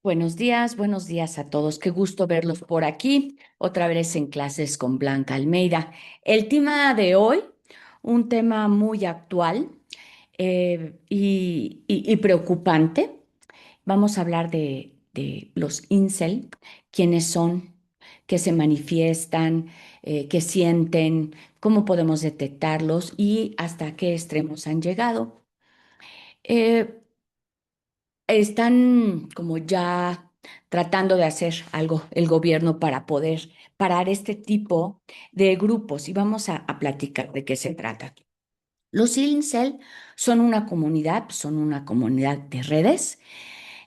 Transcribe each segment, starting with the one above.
Buenos días a todos. Qué gusto verlos por aquí, otra vez en clases con Blanca Almeida. El tema de hoy, un tema muy actual y preocupante. Vamos a hablar de los incel, quiénes son, qué se manifiestan, qué sienten, cómo podemos detectarlos y hasta qué extremos han llegado. Eh, Están como ya tratando de hacer algo el gobierno para poder parar este tipo de grupos y vamos a platicar de qué se trata. Los incel son una comunidad de redes,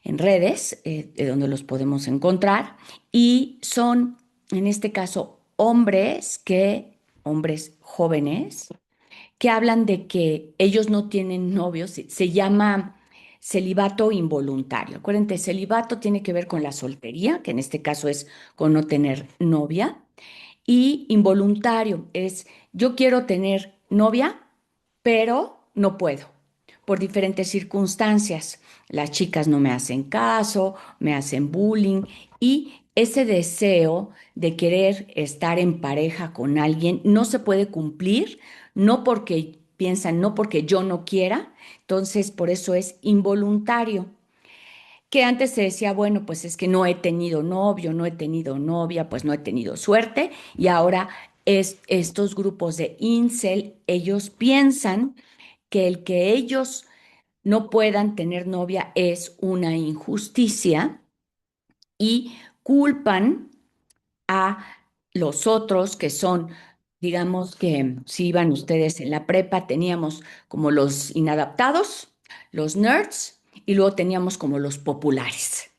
en redes, de donde los podemos encontrar y son, en este caso, hombres jóvenes que hablan de que ellos no tienen novios, se llama celibato involuntario. Acuérdense, celibato tiene que ver con la soltería, que en este caso es con no tener novia, y involuntario es yo quiero tener novia, pero no puedo por diferentes circunstancias. Las chicas no me hacen caso, me hacen bullying y ese deseo de querer estar en pareja con alguien no se puede cumplir, no porque piensan, no porque yo no quiera, entonces por eso es involuntario. Que antes se decía, bueno, pues es que no he tenido novio, no he tenido novia, pues no he tenido suerte y ahora estos grupos de incel, ellos piensan que el que ellos no puedan tener novia es una injusticia y culpan a los otros que son, digamos que si iban ustedes en la prepa, teníamos como los inadaptados, los nerds, y luego teníamos como los populares.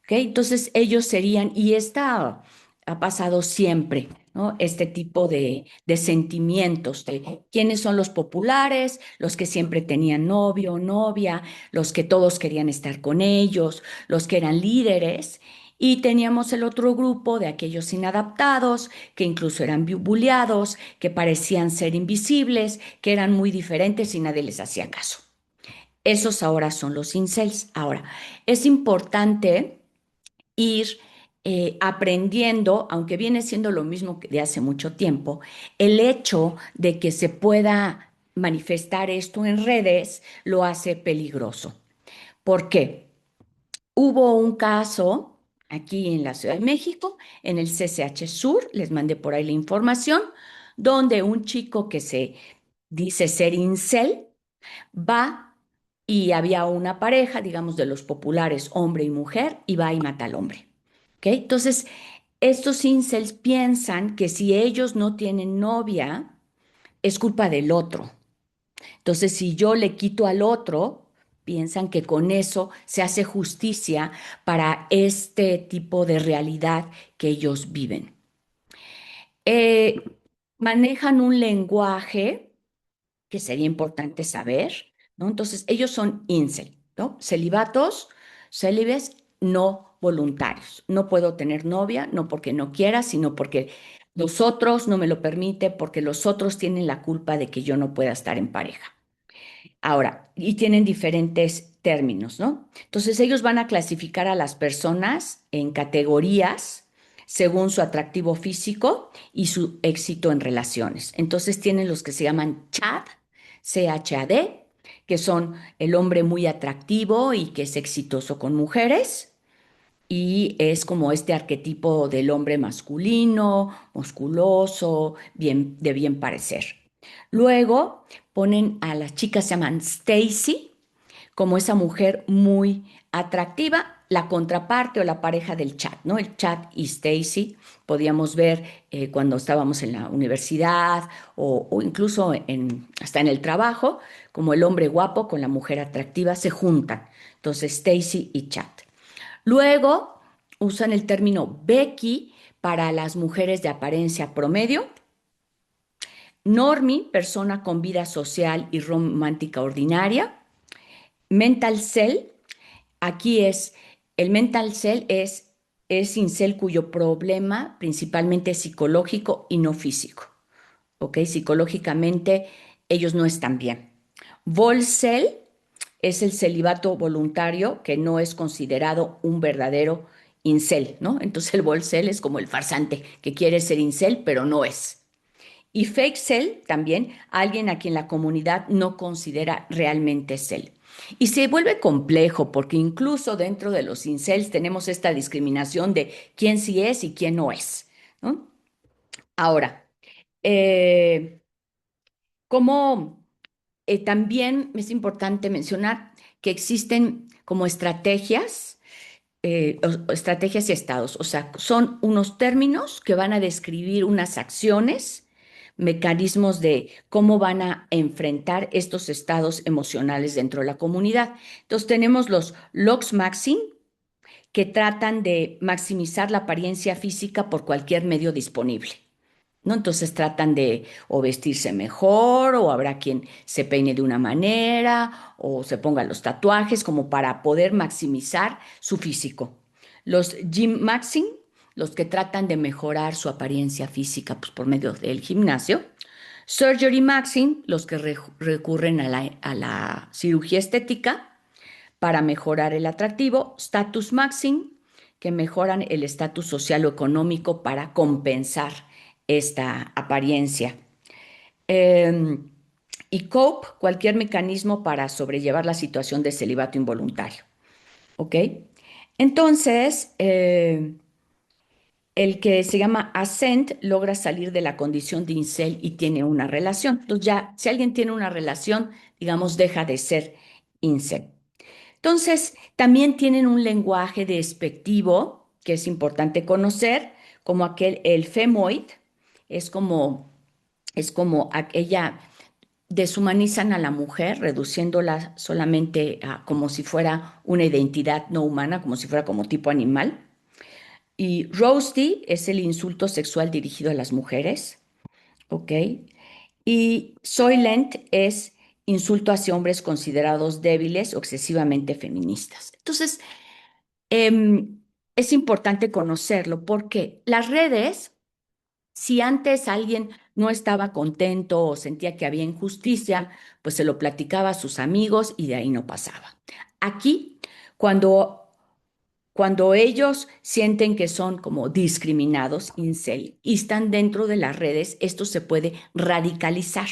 ¿Ok? Entonces ellos serían, y esta ha pasado siempre, ¿no? Este tipo de sentimientos de quiénes son los populares, los que siempre tenían novio o novia, los que todos querían estar con ellos, los que eran líderes. Y teníamos el otro grupo de aquellos inadaptados, que incluso eran buleados, que parecían ser invisibles, que eran muy diferentes y nadie les hacía caso. Esos ahora son los incels. Ahora, es importante ir aprendiendo, aunque viene siendo lo mismo que de hace mucho tiempo, el hecho de que se pueda manifestar esto en redes lo hace peligroso. ¿Por qué? Hubo un caso aquí en la Ciudad de México, en el CCH Sur, les mandé por ahí la información, donde un chico que se dice ser incel va y había una pareja, digamos, de los populares, hombre y mujer, y va y mata al hombre. ¿Ok? Entonces, estos incels piensan que si ellos no tienen novia, es culpa del otro. Entonces, si yo le quito al otro, piensan que con eso se hace justicia para este tipo de realidad que ellos viven. Eh, Manejan un lenguaje que sería importante saber, ¿no? Entonces, ellos son incel, ¿no? Celibatos, célibes no voluntarios. No puedo tener novia, no porque no quiera, sino porque los otros no me lo permiten, porque los otros tienen la culpa de que yo no pueda estar en pareja. Ahora, y tienen diferentes términos, ¿no? Entonces, ellos van a clasificar a las personas en categorías según su atractivo físico y su éxito en relaciones. Entonces, tienen los que se llaman CHAD, CHAD, que son el hombre muy atractivo y que es exitoso con mujeres. Y es como este arquetipo del hombre masculino, musculoso, bien, de bien parecer. Luego ponen a las chicas, se llaman Stacy, como esa mujer muy atractiva, la contraparte o la pareja del chat, ¿no? El chat y Stacy, podíamos ver cuando estábamos en la universidad o incluso hasta en el trabajo, como el hombre guapo con la mujer atractiva se juntan. Entonces, Stacy y chat. Luego usan el término Becky para las mujeres de apariencia promedio. Normie, persona con vida social y romántica ordinaria. Mental cell, aquí el mental cell es incel cuyo problema principalmente es psicológico y no físico. ¿Ok? Psicológicamente ellos no están bien. Volcel es el celibato voluntario, que no es considerado un verdadero incel, ¿no? Entonces el bolcel es como el farsante que quiere ser incel, pero no es. Y fake cel también, alguien a quien la comunidad no considera realmente cel. Y se vuelve complejo porque incluso dentro de los incels tenemos esta discriminación de quién sí es y quién no es, ¿no? Ahora, eh, como también es importante mencionar que existen como estrategias, o estrategias y estados, o sea, son unos términos que van a describir unas acciones, mecanismos de cómo van a enfrentar estos estados emocionales dentro de la comunidad. Entonces tenemos los logs maxing, que tratan de maximizar la apariencia física por cualquier medio disponible. ¿No? Entonces tratan de o vestirse mejor, o habrá quien se peine de una manera, o se ponga los tatuajes como para poder maximizar su físico. Los gym maxing, los que tratan de mejorar su apariencia física pues, por medio del gimnasio. Surgery maxing, los que recurren a la cirugía estética para mejorar el atractivo. Status maxing, que mejoran el estatus social o económico para compensar esta apariencia. Eh, y cope, cualquier mecanismo para sobrellevar la situación de celibato involuntario. ¿Ok? Entonces, el que se llama ascent logra salir de la condición de incel y tiene una relación. Entonces, ya, si alguien tiene una relación, digamos, deja de ser incel. Entonces, también tienen un lenguaje despectivo que es importante conocer, como aquel, el femoid, es como, es como aquella, deshumanizan a la mujer, reduciéndola solamente a, como si fuera una identidad no humana, como si fuera como tipo animal. Y roasty es el insulto sexual dirigido a las mujeres, ¿ok? Y soylent es insulto hacia hombres considerados débiles o excesivamente feministas. Entonces, es importante conocerlo porque las redes, si antes alguien no estaba contento o sentía que había injusticia, pues se lo platicaba a sus amigos y de ahí no pasaba. Aquí, cuando, cuando ellos sienten que son como discriminados, incel, y están dentro de las redes, esto se puede radicalizar.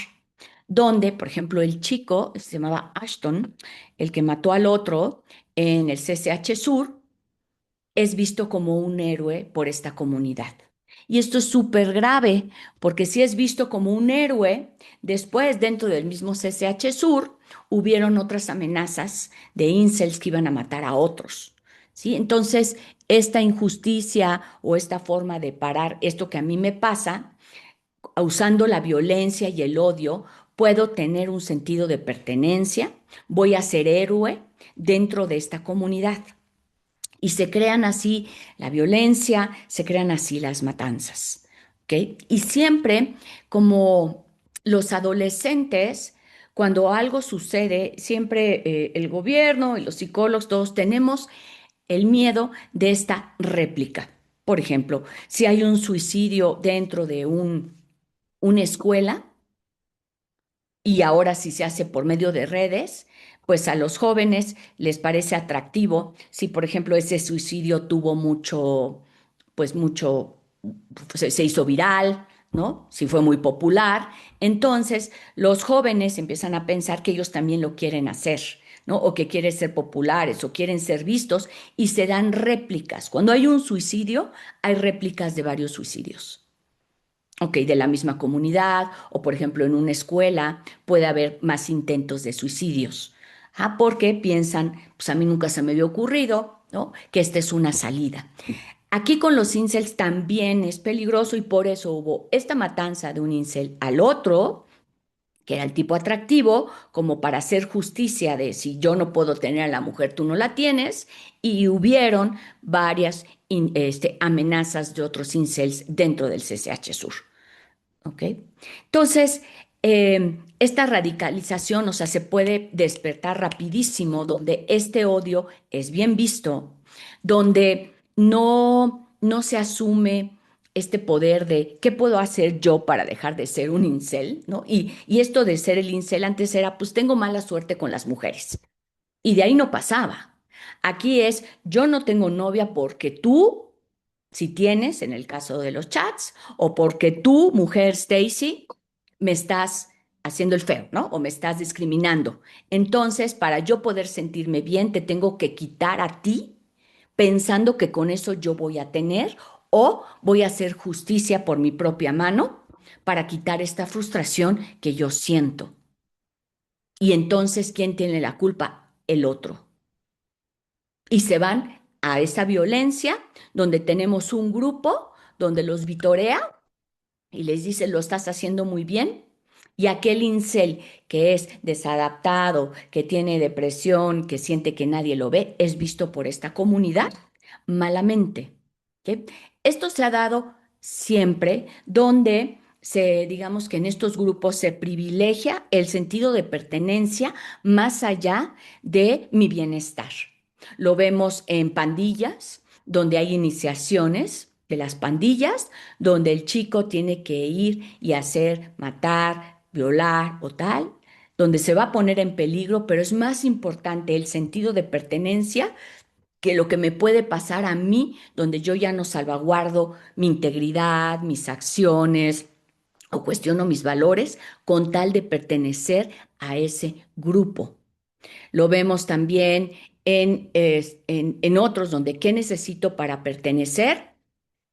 Donde, por ejemplo, el chico, se llamaba Ashton, el que mató al otro en el CCH Sur, es visto como un héroe por esta comunidad. Y esto es súper grave, porque si es visto como un héroe, después dentro del mismo CCH Sur hubieron otras amenazas de incels que iban a matar a otros. ¿Sí? Entonces, esta injusticia o esta forma de parar esto que a mí me pasa, usando la violencia y el odio, puedo tener un sentido de pertenencia, voy a ser héroe dentro de esta comunidad. Y se crean así la violencia, se crean así las matanzas. ¿Ok? Y siempre como los adolescentes, cuando algo sucede, siempre el gobierno y los psicólogos, todos tenemos el miedo de esta réplica. Por ejemplo, si hay un suicidio dentro de una escuela, y ahora si se hace por medio de redes, pues a los jóvenes les parece atractivo. Si, por ejemplo, ese suicidio tuvo mucho, pues mucho, se hizo viral, ¿no? Si fue muy popular, entonces los jóvenes empiezan a pensar que ellos también lo quieren hacer, ¿no? O que quieren ser populares o quieren ser vistos y se dan réplicas. Cuando hay un suicidio, hay réplicas de varios suicidios. Ok, de la misma comunidad, o por ejemplo en una escuela puede haber más intentos de suicidios. Ah, porque piensan, pues a mí nunca se me había ocurrido, ¿no? Que esta es una salida. Aquí con los incels también es peligroso y por eso hubo esta matanza de un incel al otro, que era el tipo atractivo, como para hacer justicia de si yo no puedo tener a la mujer, tú no la tienes, y hubieron varias amenazas de otros incels dentro del CCH Sur. ¿Ok? Entonces, esta radicalización, o sea, se puede despertar rapidísimo, donde este odio es bien visto, donde no se asume este poder de qué puedo hacer yo para dejar de ser un incel, ¿no? Y esto de ser el incel antes era, pues tengo mala suerte con las mujeres. Y de ahí no pasaba. Aquí es, yo no tengo novia porque tú, si tienes, en el caso de los chats, o porque tú, mujer Stacy, me estás haciendo el feo, ¿no? O me estás discriminando. Entonces, para yo poder sentirme bien, te tengo que quitar a ti pensando que con eso yo voy a tener o voy a hacer justicia por mi propia mano para quitar esta frustración que yo siento. Y entonces, ¿quién tiene la culpa? El otro. Y se van a esa violencia donde tenemos un grupo donde los vitorea y les dice, lo estás haciendo muy bien. Y aquel incel que es desadaptado, que tiene depresión, que siente que nadie lo ve, es visto por esta comunidad malamente. ¿Ok? Esto se ha dado siempre donde digamos que en estos grupos se privilegia el sentido de pertenencia más allá de mi bienestar. Lo vemos en pandillas, donde hay iniciaciones de las pandillas, donde el chico tiene que ir y hacer, matar, violar o tal, donde se va a poner en peligro, pero es más importante el sentido de pertenencia que lo que me puede pasar a mí, donde yo ya no salvaguardo mi integridad, mis acciones o cuestiono mis valores con tal de pertenecer a ese grupo. Lo vemos también en otros donde qué necesito para pertenecer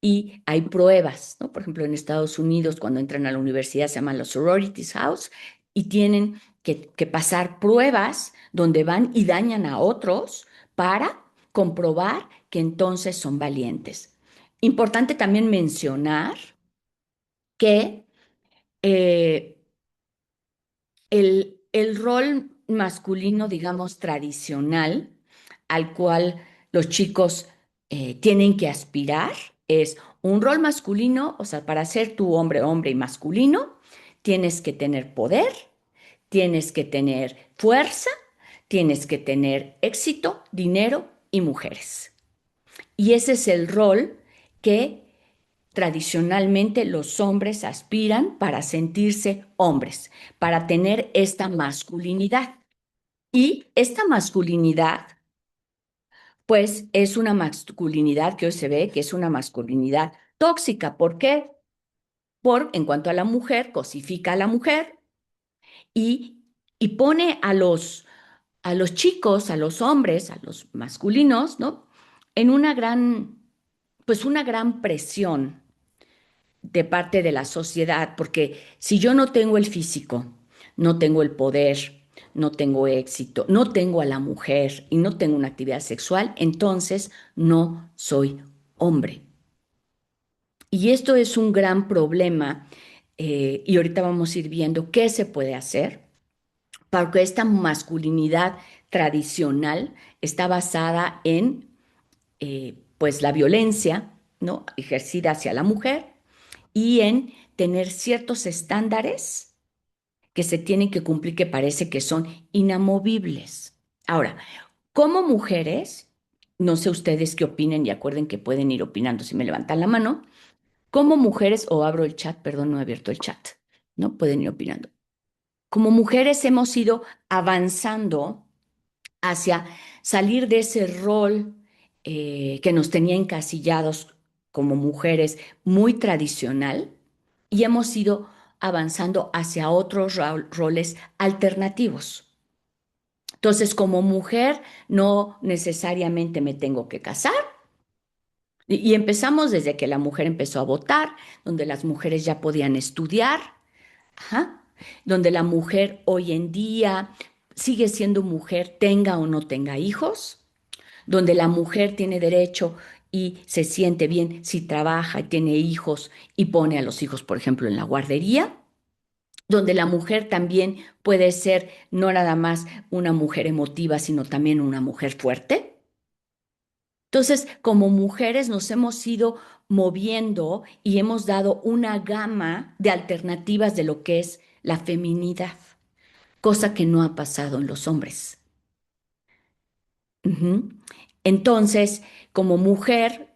y hay pruebas, ¿no? Por ejemplo, en Estados Unidos, cuando entran a la universidad, se llaman los sororities house y tienen que pasar pruebas donde van y dañan a otros para comprobar que entonces son valientes. Importante también mencionar que eh, el rol masculino, digamos, tradicional, al cual los chicos tienen que aspirar, es un rol masculino, o sea, para ser tu hombre, hombre y masculino, tienes que tener poder, tienes que tener fuerza, tienes que tener éxito, dinero y mujeres. Y ese es el rol que tradicionalmente los hombres aspiran para sentirse hombres, para tener esta masculinidad. Y esta masculinidad, pues es una masculinidad que hoy se ve que es una masculinidad tóxica. ¿Por qué? En cuanto a la mujer, cosifica a la mujer y, y pone a los chicos, a los hombres, a los masculinos, ¿no? En pues una gran presión de parte de la sociedad, porque si yo no tengo el físico, no tengo el poder, no tengo éxito, no tengo a la mujer y no tengo una actividad sexual, entonces no soy hombre. Y esto es un gran problema y ahorita vamos a ir viendo qué se puede hacer para que esta masculinidad tradicional está basada en pues la violencia, ¿no? Ejercida hacia la mujer y en tener ciertos estándares que se tienen que cumplir que parece que son inamovibles. Ahora, como mujeres, no sé ustedes qué opinen y acuerden que pueden ir opinando si me levantan la mano, como mujeres, o abro el chat, perdón, no he abierto el chat, ¿no? Pueden ir opinando. Como mujeres hemos ido avanzando hacia salir de ese rol que nos tenía encasillados como mujeres muy tradicional y hemos ido avanzando hacia otros roles alternativos. Entonces, como mujer, no necesariamente me tengo que casar. Y empezamos desde que la mujer empezó a votar, donde las mujeres ya podían estudiar, ajá, donde la mujer hoy en día sigue siendo mujer, tenga o no tenga hijos, donde la mujer tiene derecho y se siente bien si trabaja y tiene hijos y pone a los hijos, por ejemplo, en la guardería, donde la mujer también puede ser no nada más una mujer emotiva, sino también una mujer fuerte. Entonces, como mujeres nos hemos ido moviendo y hemos dado una gama de alternativas de lo que es la feminidad, cosa que no ha pasado en los hombres. Ujú. Entonces, como mujer,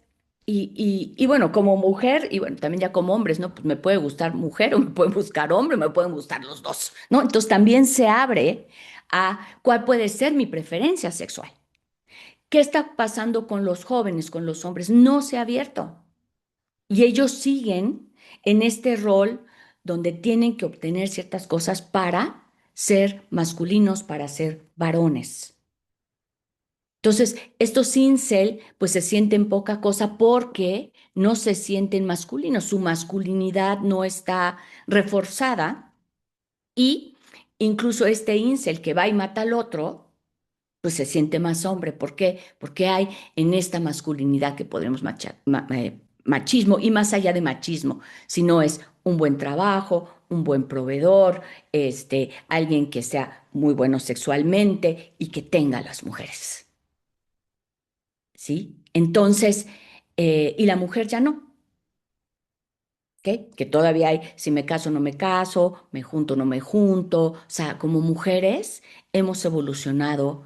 y bueno, como mujer, y bueno, también ya como hombres, ¿no? Pues me puede gustar mujer o me pueden buscar hombre, me pueden gustar los dos, ¿no? Entonces también se abre a cuál puede ser mi preferencia sexual. ¿Qué está pasando con los jóvenes, con los hombres? No se ha abierto. Y ellos siguen en este rol donde tienen que obtener ciertas cosas para ser masculinos, para ser varones. Entonces, estos incel pues se sienten poca cosa porque no se sienten masculinos, su masculinidad no está reforzada y incluso este incel que va y mata al otro, pues se siente más hombre. ¿Por qué? Porque hay en esta masculinidad que podremos machismo y más allá de machismo, sino es un buen trabajo, un buen proveedor, alguien que sea muy bueno sexualmente y que tenga a las mujeres. ¿Sí? Entonces, y la mujer ya no, ¿ok? Que todavía hay, si me caso, no me caso, me junto, no me junto. O sea, como mujeres hemos evolucionado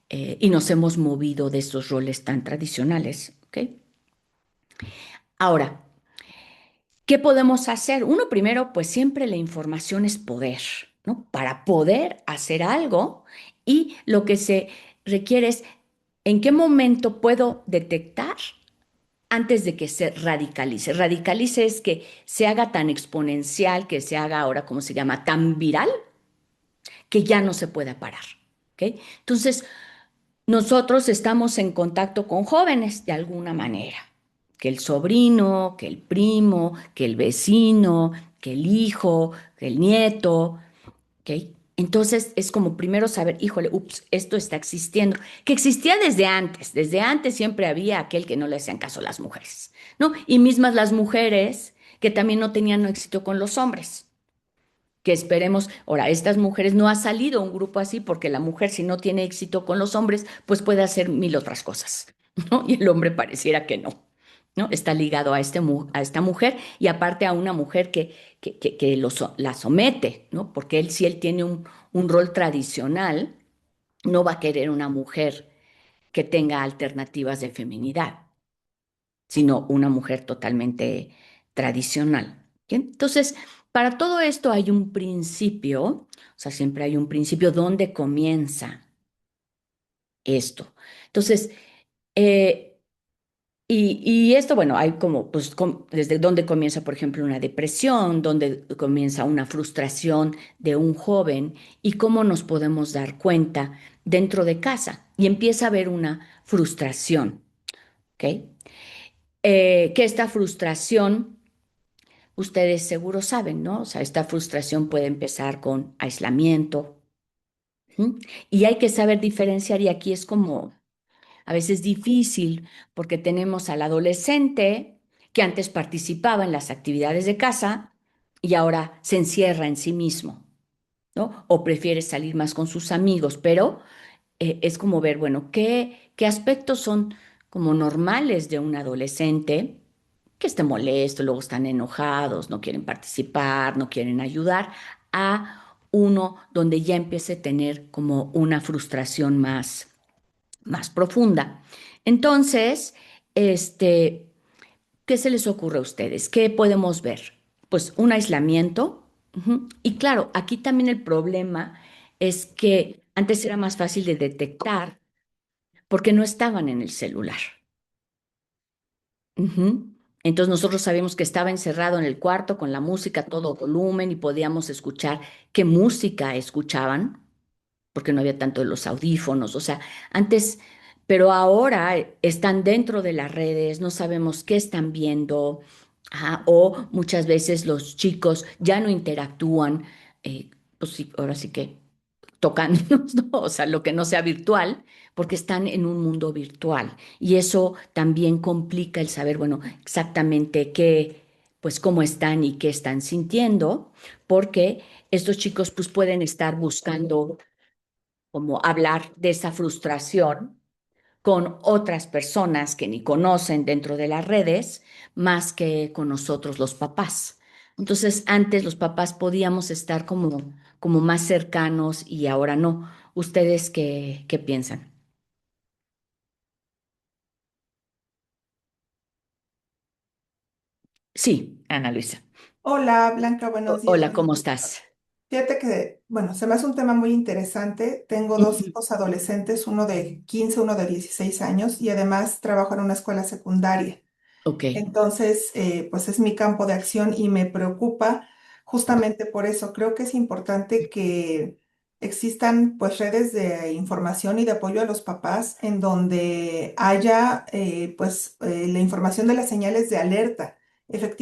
y nos hemos movido de estos roles tan tradicionales, ¿ok? Ahora, ¿qué podemos hacer? Uno primero, pues siempre la información es poder, ¿no? Para poder hacer algo y lo que se requiere es en qué momento puedo detectar antes de que se radicalice. Radicalice es que se haga tan exponencial, que se haga ahora, ¿cómo se llama? Tan viral que ya no se pueda parar. ¿Ok? Entonces, nosotros estamos en contacto con jóvenes de alguna manera, que el sobrino, que el primo, que el vecino, que el hijo, que el nieto, ¿ok? Entonces es como primero saber, híjole, ups, esto está existiendo, que existía desde antes siempre había aquel que no le hacían caso a las mujeres, ¿no? Y mismas las mujeres que también no tenían éxito con los hombres, que esperemos, ahora, estas mujeres no ha salido un grupo así porque la mujer si no tiene éxito con los hombres, pues puede hacer mil otras cosas, ¿no? Y el hombre pareciera que no. ¿No? Está ligado a, a esta mujer y aparte a una mujer que la somete, ¿no? Porque él, si él tiene un rol tradicional, no va a querer una mujer que tenga alternativas de feminidad, sino una mujer totalmente tradicional. ¿Bien? Entonces, para todo esto hay un principio, o sea, siempre hay un principio donde comienza esto. Entonces, eh, y esto, bueno, hay como, pues, desde dónde comienza, por ejemplo, una depresión, dónde comienza una frustración de un joven y cómo nos podemos dar cuenta dentro de casa. Y empieza a haber una frustración, ¿ok? Que esta frustración, ustedes seguro saben, ¿no? O sea, esta frustración puede empezar con aislamiento, ¿sí? Y hay que saber diferenciar, y aquí es como a veces difícil porque tenemos al adolescente que antes participaba en las actividades de casa y ahora se encierra en sí mismo, ¿no? O prefiere salir más con sus amigos, pero es como ver, bueno, qué aspectos son como normales de un adolescente que esté molesto, luego están enojados, no quieren participar, no quieren ayudar, a uno donde ya empiece a tener como una frustración más profunda. Entonces, este, ¿qué se les ocurre a ustedes? ¿Qué podemos ver? Pues un aislamiento. Ujú. Y claro, aquí también el problema es que antes era más fácil de detectar porque no estaban en el celular. Ujú. Entonces nosotros sabíamos que estaba encerrado en el cuarto con la música a todo volumen y podíamos escuchar qué música escuchaban porque no había tanto de los audífonos, o sea, antes, pero ahora están dentro de las redes, no sabemos qué están viendo, ajá, o muchas veces los chicos ya no interactúan, pues sí, ahora sí que tocándonos, ¿no? O sea, lo que no sea virtual, porque están en un mundo virtual. Y eso también complica el saber, bueno, exactamente qué, pues cómo están y qué están sintiendo, porque estos chicos pues pueden estar buscando como hablar de esa frustración con otras personas que ni conocen dentro de las redes, más que con nosotros los papás. Entonces, antes los papás podíamos estar como más cercanos y ahora no. ¿Ustedes qué piensan? Sí, Ana Luisa. Hola Blanca, buenos días. Hola, ¿cómo estás? Fíjate que, bueno, se me hace un tema muy interesante. Tengo dos Ujú. hijos adolescentes, uno de 15, uno de 16 años, y además trabajo en una escuela secundaria. Ok. Entonces, pues es mi campo de acción y me preocupa justamente por eso. Creo que es importante que existan pues redes de información y de apoyo a los papás en donde haya la información de las señales de alerta.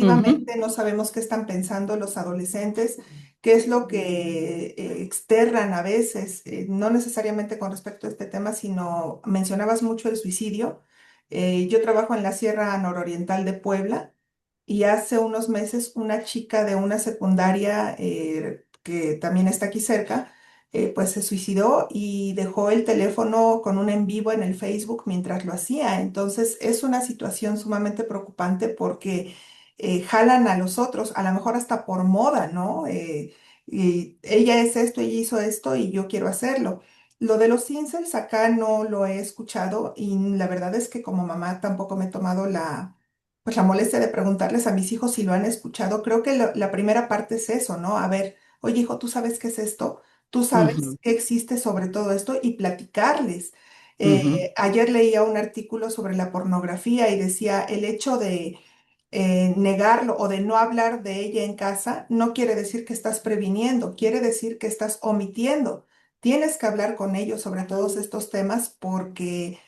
Ujú, Efectivamente, no sabemos qué están pensando los adolescentes, qué es lo que externan a veces, no necesariamente con respecto a este tema, sino mencionabas mucho el suicidio. Yo trabajo en la Sierra Nororiental de Puebla y hace unos meses una chica de una secundaria que también está aquí cerca, pues se suicidó y dejó el teléfono con un en vivo en el Facebook mientras lo hacía. Entonces es una situación sumamente preocupante porque jalan a los otros, a lo mejor hasta por moda, ¿no? Y ella es esto, ella hizo esto y yo quiero hacerlo. Lo de los incels acá no lo he escuchado y la verdad es que como mamá tampoco me he tomado pues la molestia de preguntarles a mis hijos si lo han escuchado. Creo que la primera parte es eso, ¿no? A ver, oye hijo, ¿tú sabes qué es esto? ¿Tú sabes ujú, qué existe sobre todo esto? Y platicarles. ujú, Ayer leía un artículo sobre la pornografía y decía el hecho de negarlo o de no hablar de ella en casa no quiere decir que estás previniendo, quiere decir que estás omitiendo. Tienes que hablar con ellos sobre todos estos temas porque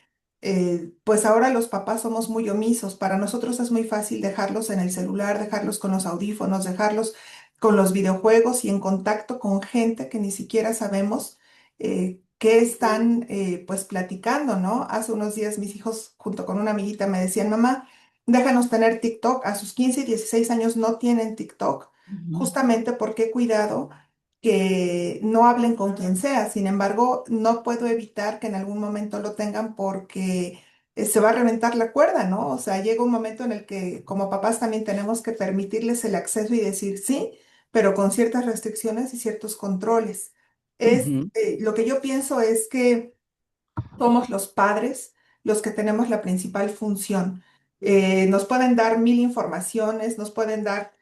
pues ahora los papás somos muy omisos. Para nosotros es muy fácil dejarlos en el celular, dejarlos con los audífonos, dejarlos con los videojuegos y en contacto con gente que ni siquiera sabemos qué están pues platicando, ¿no? Hace unos días mis hijos junto con una amiguita me decían, mamá, déjanos tener TikTok. A sus 15 y 16 años no tienen TikTok, ujú, justamente porque he cuidado que no hablen con quien sea. Sin embargo, no puedo evitar que en algún momento lo tengan porque se va a reventar la cuerda, ¿no? O sea, llega un momento en el que como papás también tenemos que permitirles el acceso y decir sí, pero con ciertas restricciones y ciertos controles. ujú, Lo que yo pienso es que somos los padres los que tenemos la principal función. Nos pueden dar mil informaciones, nos pueden dar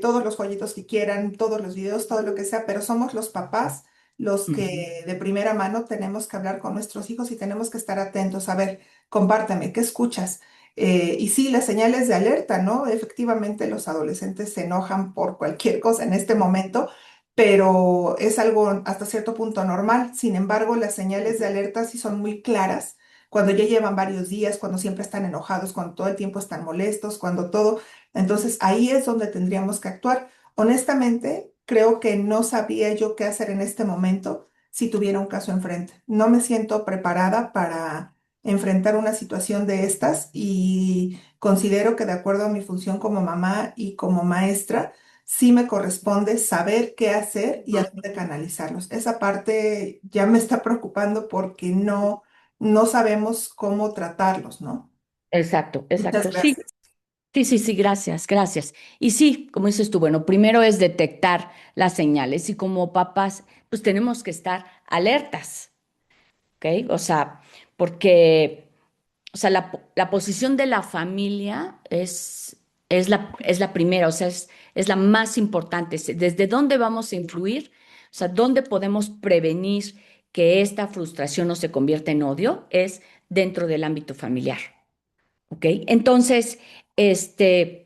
todos los jueguitos que quieran, todos los videos, todo lo que sea, pero somos los papás los ujú, que de primera mano tenemos que hablar con nuestros hijos y tenemos que estar atentos. A ver, compárteme, ¿qué escuchas? Y sí, las señales de alerta, ¿no? Efectivamente, los adolescentes se enojan por cualquier cosa en este momento, pero es algo hasta cierto punto normal. Sin embargo, las señales de alerta sí son muy claras cuando ya llevan varios días, cuando siempre están enojados, cuando todo el tiempo están molestos, cuando todo. Entonces, ahí es donde tendríamos que actuar. Honestamente, creo que no sabría yo qué hacer en este momento si tuviera un caso enfrente. No me siento preparada para enfrentar una situación de estas y considero que de acuerdo a mi función como mamá y como maestra, sí me corresponde saber qué hacer y a dónde canalizarlos. Esa parte ya me está preocupando porque no sabemos cómo tratarlos, ¿no? exacto, Muchas exacto. Sí, gracias. sí, sí, sí, gracias, gracias. Y sí, como dices tú, bueno, primero es detectar las señales y como papás, pues tenemos que estar alertas, ¿ok? O sea, porque, o sea, la posición de la familia es la primera, o sea, es la más importante. ¿Desde dónde vamos a influir? O sea, ¿dónde podemos prevenir que esta frustración no se convierta en odio? Es dentro del ámbito familiar, ¿ok? Entonces, este...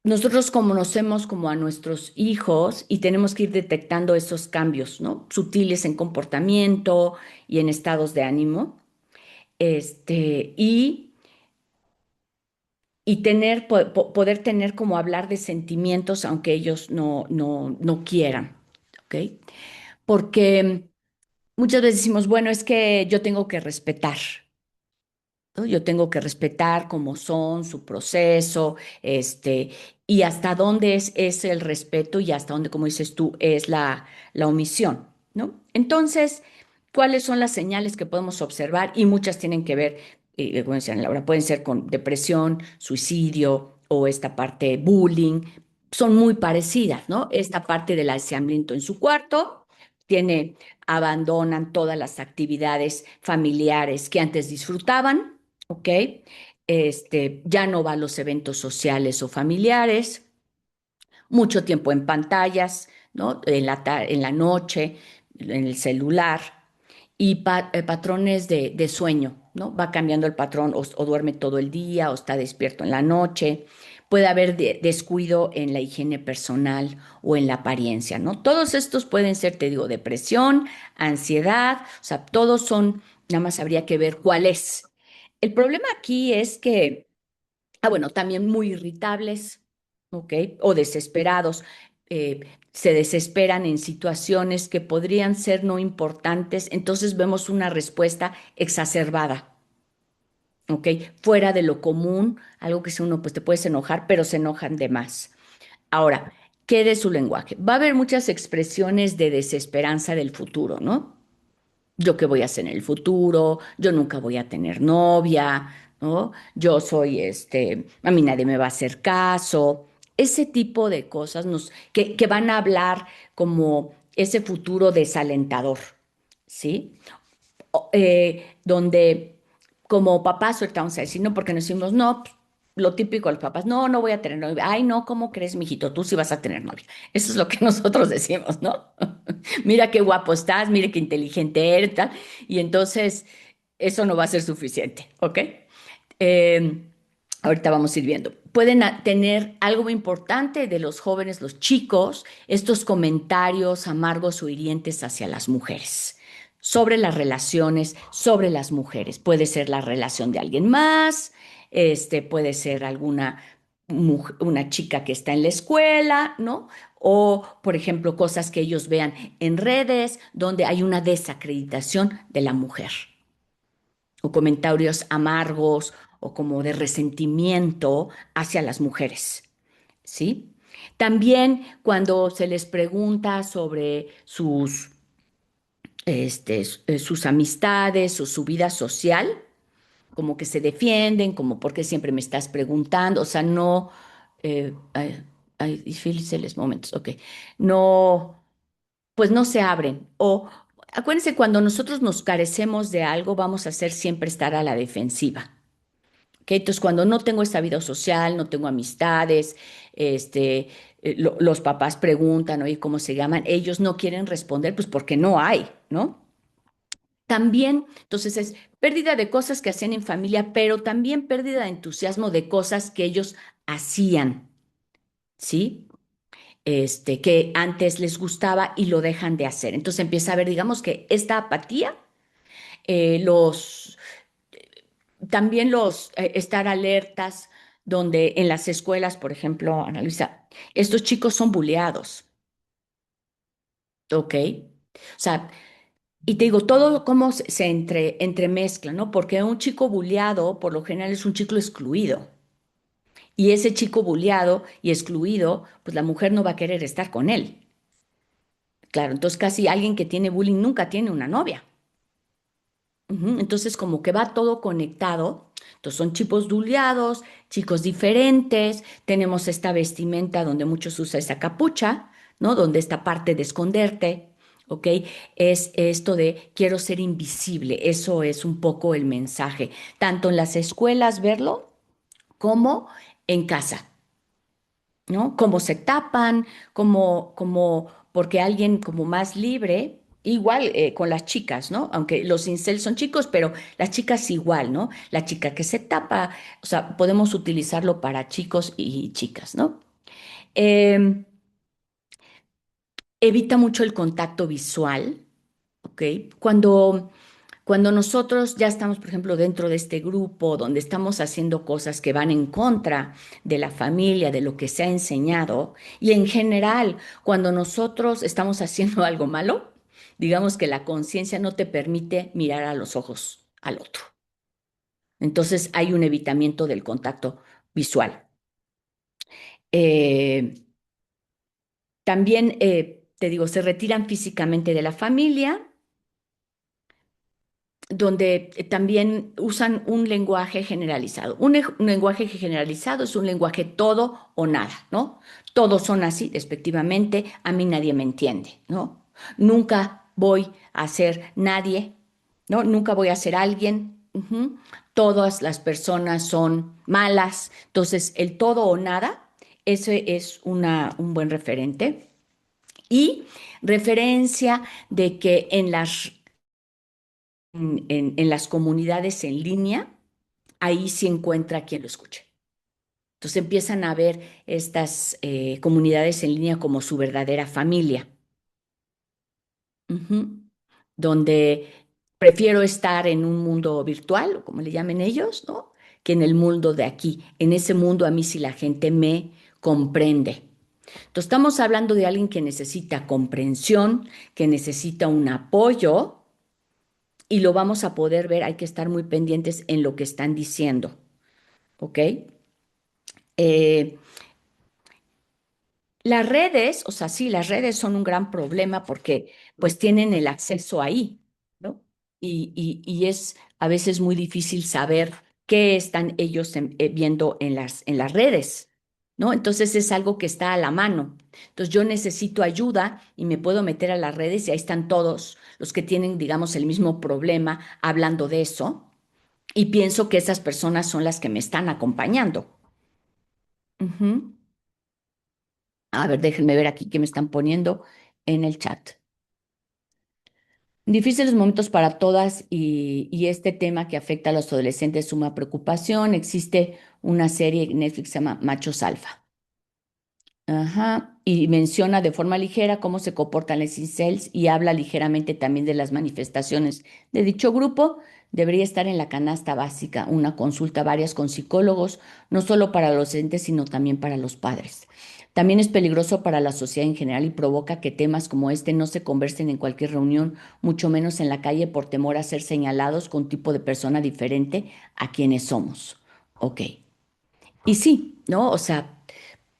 Nosotros conocemos como a nuestros hijos y tenemos que ir detectando esos cambios, ¿no? Sutiles en comportamiento y en estados de ánimo, este, y tener, poder tener como hablar de sentimientos aunque ellos no quieran, ¿ok? Porque muchas veces decimos, bueno, es que yo tengo que respetar, ¿no? Yo tengo que respetar cómo son, su proceso, y hasta dónde es el respeto y hasta dónde, como dices tú, es la omisión, ¿no? Entonces, ¿cuáles son las señales que podemos observar? Y muchas tienen que ver, como decía Laura, pueden ser con depresión, suicidio o esta parte bullying, son muy parecidas, ¿no? Esta parte del aislamiento en su cuarto, tiene, abandonan todas las actividades familiares que antes disfrutaban, ¿ok? Ya no va a los eventos sociales o familiares, mucho tiempo en pantallas, ¿no? En la noche, en el celular, y patrones de sueño, ¿no? Va cambiando el patrón o duerme todo el día o está despierto en la noche. Puede haber descuido en la higiene personal o en la apariencia, ¿no? Todos estos pueden ser, te digo, depresión, ansiedad, o sea, todos son, nada más habría que ver cuál es. El problema aquí es que bueno, también muy irritables, ¿ok? O desesperados. eh, Se desesperan en situaciones que podrían ser no importantes, entonces vemos una respuesta exacerbada, ¿ok? Fuera de lo común, algo que si uno, pues te puedes enojar, pero se enojan de más. Ahora, ¿qué de su lenguaje? Va a haber muchas expresiones de desesperanza del futuro, ¿no? Yo qué voy a hacer en el futuro, yo nunca voy a tener novia, ¿no? Yo soy a mí nadie me va a hacer caso. Ese tipo de cosas que van a hablar como ese futuro desalentador, ¿sí? Donde como papás, ahorita vamos a decir, no, porque nos decimos, no, pues, lo típico de los papás, no, no voy a tener novia. Ay, no, ¿cómo crees, mijito? Tú sí vas a tener novia. Eso es lo que nosotros decimos, ¿no? Mira qué guapo estás, mire qué inteligente eres, tal. Y entonces, eso no va a ser suficiente, ¿ok? Eh, Ahorita vamos a ir viendo. Pueden tener algo muy importante de los jóvenes, los chicos, estos comentarios amargos o hirientes hacia las mujeres, sobre las relaciones, sobre las mujeres. Puede ser la relación de alguien más, puede ser alguna una chica que está en la escuela, ¿no? O, por ejemplo, cosas que ellos vean en redes donde hay una desacreditación de la mujer o comentarios amargos o como de resentimiento hacia las mujeres, ¿sí? También cuando se les pregunta sobre sus amistades o su vida social, como que se defienden, como por qué siempre me estás preguntando, o sea, no, hay difíciles momentos, ok, no, pues no se abren. O acuérdense, cuando nosotros nos carecemos de algo, vamos a hacer siempre estar a la defensiva. ¿Ok? Entonces, cuando no tengo esta vida social, no tengo amistades, los papás preguntan, oye, ¿cómo se llaman? Ellos no quieren responder, pues porque no hay, ¿no? También, entonces, es pérdida de cosas que hacían en familia, pero también pérdida de entusiasmo de cosas que ellos hacían, ¿sí? Que antes les gustaba y lo dejan de hacer. Entonces empieza a ver, digamos que esta apatía, los también estar alertas, donde en las escuelas, por ejemplo, Ana Luisa, estos chicos son buleados, ¿ok? O sea, y te digo, todo cómo se entremezcla, ¿no? Porque un chico buleado, por lo general, es un chico excluido. Y ese chico buleado y excluido, pues la mujer no va a querer estar con él. Claro, entonces casi alguien que tiene bullying nunca tiene una novia. Ujú. Entonces, como que va todo conectado. Entonces, son chicos dulceados, chicos diferentes. Tenemos esta vestimenta donde muchos usan esa capucha, ¿no? Donde esta parte de esconderte, ¿ok? Es esto de quiero ser invisible. Eso es un poco el mensaje. Tanto en las escuelas verlo como en casa. ¿No? Cómo se tapan, porque alguien como más libre, igual con las chicas, ¿no? Aunque los incels son chicos, pero las chicas igual, ¿no? La chica que se tapa, o sea, podemos utilizarlo para chicos y chicas, ¿no? Eh, Evita mucho el contacto visual, ¿ok? Cuando nosotros ya estamos, por ejemplo, dentro de este grupo donde estamos haciendo cosas que van en contra de la familia, de lo que se ha enseñado, y en general, cuando nosotros estamos haciendo algo malo, digamos que la conciencia no te permite mirar a los ojos al otro. Entonces hay un evitamiento del contacto visual. Eh, También, te digo, se retiran físicamente de la familia donde también usan un lenguaje generalizado. Un lenguaje generalizado es un lenguaje todo o nada, ¿no? Todos son así, respectivamente, a mí nadie me entiende, ¿no? Nunca voy a ser nadie, ¿no? Nunca voy a ser alguien. Ujú. Todas las personas son malas. Entonces, el todo o nada, ese es un buen referente. Y referencia de que en las comunidades en línea, ahí sí encuentra quien lo escuche. Entonces empiezan a ver estas comunidades en línea como su verdadera familia. Ujú. Donde prefiero estar en un mundo virtual, o como le llamen ellos, ¿no? Que en el mundo de aquí. En ese mundo a mí sí la gente me comprende. Entonces estamos hablando de alguien que necesita comprensión, que necesita un apoyo y lo vamos a poder ver, hay que estar muy pendientes en lo que están diciendo, ¿ok? Eh, Las redes, o sea, sí, las redes son un gran problema porque pues tienen el acceso ahí, ¿no? Y es a veces muy difícil saber qué están ellos viendo en las redes, ¿no? Entonces es algo que está a la mano. Entonces yo necesito ayuda y me puedo meter a las redes y ahí están todos los que tienen, digamos, el mismo problema hablando de eso y pienso que esas personas son las que me están acompañando. Ujú. A ver, déjenme ver aquí qué me están poniendo en el chat. Difíciles momentos para todas y este tema que afecta a los adolescentes es suma preocupación. Existe una serie en Netflix que se llama Machos Alfa. Ajá, y menciona de forma ligera cómo se comportan los incels y habla ligeramente también de las manifestaciones de dicho grupo. Debería estar en la canasta básica una consulta varias con psicólogos, no solo para los docentes, sino también para los padres. También es peligroso para la sociedad en general y provoca que temas como este no se conversen en cualquier reunión, mucho menos en la calle por temor a ser señalados con un tipo de persona diferente a quienes somos. Ok. Y sí, ¿no? O sea,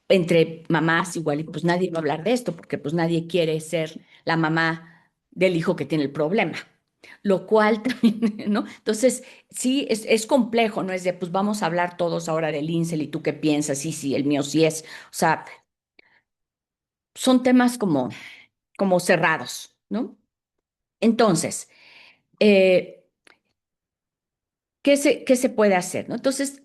entre mamás igual, y pues nadie va a hablar de esto, porque pues nadie quiere ser la mamá del hijo que tiene el problema, lo cual también, ¿no? Entonces, sí, es complejo, ¿no? Es de, pues vamos a hablar todos ahora del incel y tú qué piensas, sí, sí, el mío sí es, o sea, son temas como cerrados, ¿no? Entonces, eh, ¿qué se puede hacer, ¿no? Entonces,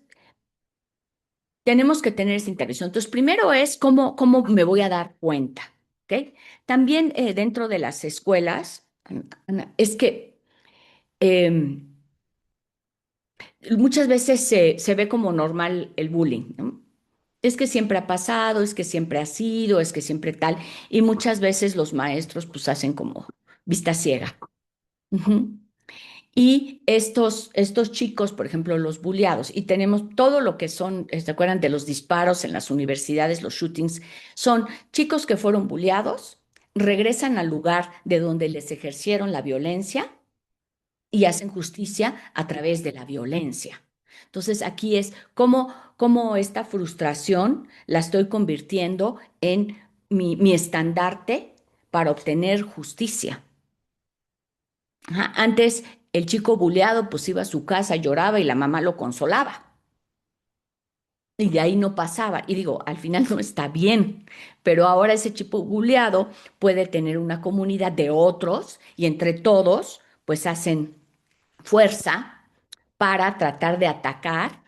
tenemos que tener esa intervención. Entonces, primero es cómo me voy a dar cuenta, ¿ok? También dentro de las escuelas, Ana, es que eh, muchas veces se ve como normal el bullying, ¿no? Es que siempre ha pasado, es que siempre ha sido, es que siempre tal, y muchas veces los maestros pues hacen como vista ciega. Ujú. Y estos chicos, por ejemplo, los bulleados, y tenemos todo lo que son, ¿se acuerdan de los disparos en las universidades, los shootings? Son chicos que fueron bulleados, regresan al lugar de donde les ejercieron la violencia y hacen justicia a través de la violencia. Entonces, aquí es cómo esta frustración la estoy convirtiendo en mi estandarte para obtener justicia. Ajá. Antes el chico buleado pues iba a su casa, lloraba y la mamá lo consolaba. Y de ahí no pasaba. Y digo, al final no está bien, pero ahora ese chico buleado puede tener una comunidad de otros y entre todos pues hacen fuerza para tratar de atacar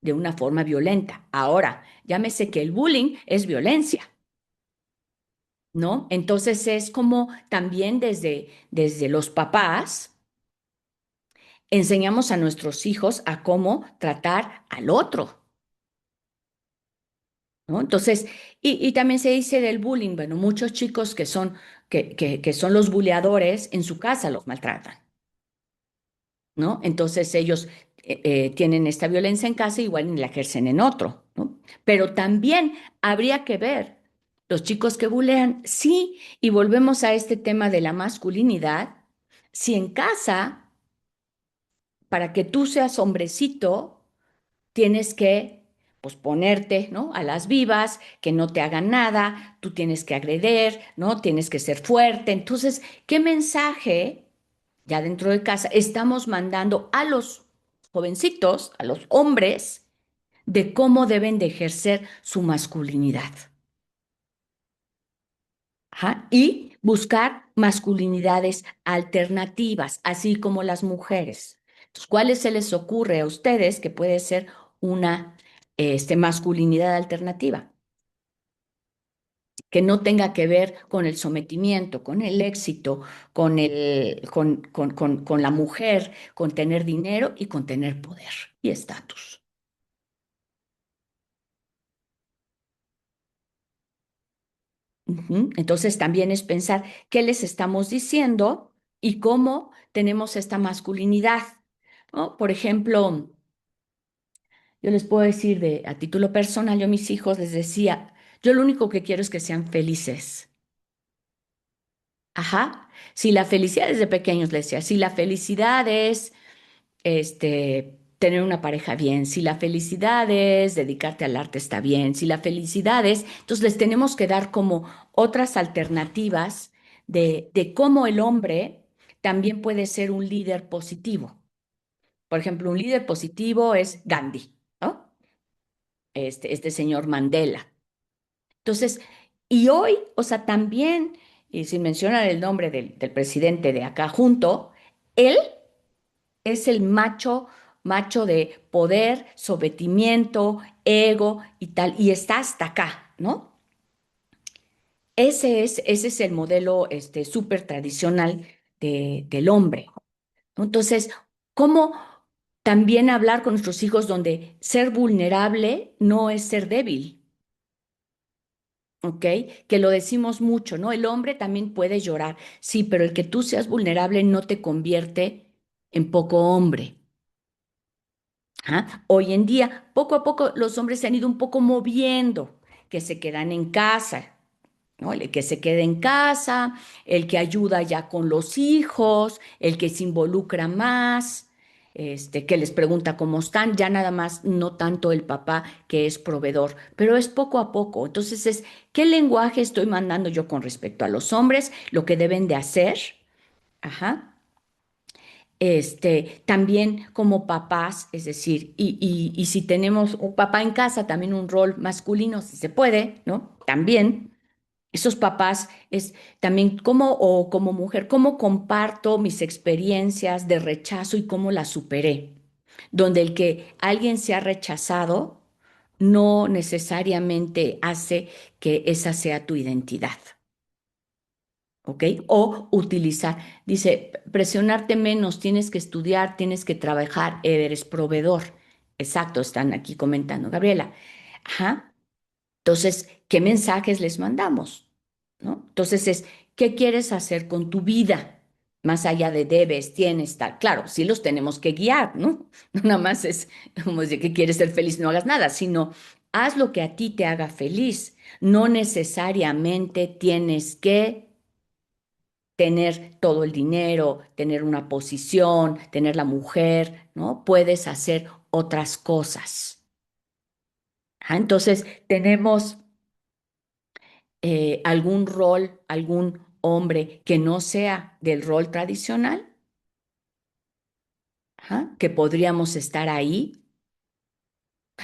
de una forma violenta. Ahora, llámese que el bullying es violencia, ¿no? Entonces es como también desde los papás enseñamos a nuestros hijos a cómo tratar al otro, ¿no? Entonces, y también se dice del bullying, bueno, muchos chicos que son los buleadores en su casa los maltratan, ¿no? Entonces ellos tienen esta violencia en casa, igual ni la ejercen en otro, ¿no? Pero también habría que ver los chicos que bulean, sí, y volvemos a este tema de la masculinidad, si en casa, para que tú seas hombrecito, tienes que pues ponerte, ¿no? A las vivas, que no te hagan nada, tú tienes que agreder, ¿no? Tienes que ser fuerte. Entonces, ¿qué mensaje ya dentro de casa estamos mandando a los jovencitos, a los hombres, de cómo deben de ejercer su masculinidad? Ajá. Y buscar masculinidades alternativas, así como las mujeres. Entonces, ¿cuáles se les ocurre a ustedes que puede ser una masculinidad alternativa? que no tenga que ver con el sometimiento, con el éxito, con la mujer, con tener dinero y con tener poder y estatus. Ujú. Entonces también es pensar qué les estamos diciendo y cómo tenemos esta masculinidad, ¿no? Por ejemplo, yo les puedo decir a título personal, yo a mis hijos les decía, yo lo único que quiero es que sean felices. Ajá. Si la felicidad desde pequeños les decía, si la felicidad es tener una pareja bien, si la felicidad es dedicarte al arte está bien, si la felicidad es, entonces les tenemos que dar como otras alternativas de cómo el hombre también puede ser un líder positivo. Por ejemplo, un líder positivo es Gandhi, ¿no? Este señor Mandela. Entonces, y hoy, o sea, también, y sin mencionar el nombre del presidente de acá junto, él es el macho, macho de poder, sometimiento, ego y tal, y está hasta acá, ¿no? Ese es el modelo súper tradicional del hombre, ¿no? Entonces, ¿cómo también hablar con nuestros hijos donde ser vulnerable no es ser débil? ¿Ok? Que lo decimos mucho, ¿no? El hombre también puede llorar, sí, pero el que tú seas vulnerable no te convierte en poco hombre. Ajá. Hoy en día, poco a poco, los hombres se han ido un poco moviendo, que se quedan en casa, ¿no? El que se queda en casa, el que ayuda ya con los hijos, el que se involucra más, que les pregunta cómo están, ya nada más, no tanto el papá que es proveedor, pero es poco a poco. Entonces ¿qué lenguaje estoy mandando yo con respecto a los hombres? Lo que deben de hacer, ajá, también como papás, es decir, y si tenemos un papá en casa, también un rol masculino, si se puede, ¿no? También, esos papás es también cómo, o como mujer, cómo comparto mis experiencias de rechazo y cómo las superé, donde el que alguien sea rechazado no necesariamente hace que esa sea tu identidad. ¿Ok? O utilizar, dice, presionarte menos, tienes que estudiar, tienes que trabajar, eres proveedor. Exacto, están aquí comentando, Gabriela. Ajá. Entonces, ¿qué mensajes les mandamos? ¿No? Entonces ¿qué quieres hacer con tu vida? Más allá de debes, tienes, tal. Claro, sí los tenemos que guiar, ¿no? No nada más es como de que quieres ser feliz, no hagas nada, sino haz lo que a ti te haga feliz. No necesariamente tienes que tener todo el dinero, tener una posición, tener la mujer, ¿no? Puedes hacer otras cosas. Ah, entonces, tenemos algún rol, algún hombre que no sea del rol tradicional, ajá, que podríamos estar ahí,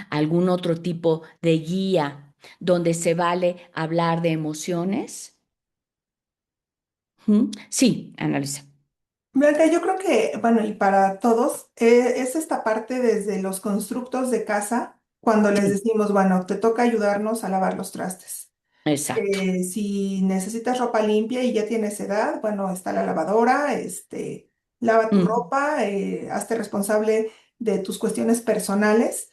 algún otro tipo de guía donde se vale hablar de emociones. Ujú. Sí, Annalisa. Blanca, yo creo que, bueno, y para todos, es esta parte desde los constructos de casa, cuando les Sí, decimos, bueno, te toca ayudarnos a lavar los trastes. exacto. Si necesitas ropa limpia y ya tienes edad, bueno, está la lavadora, lava tu Ujú, ropa, hazte responsable de tus cuestiones personales.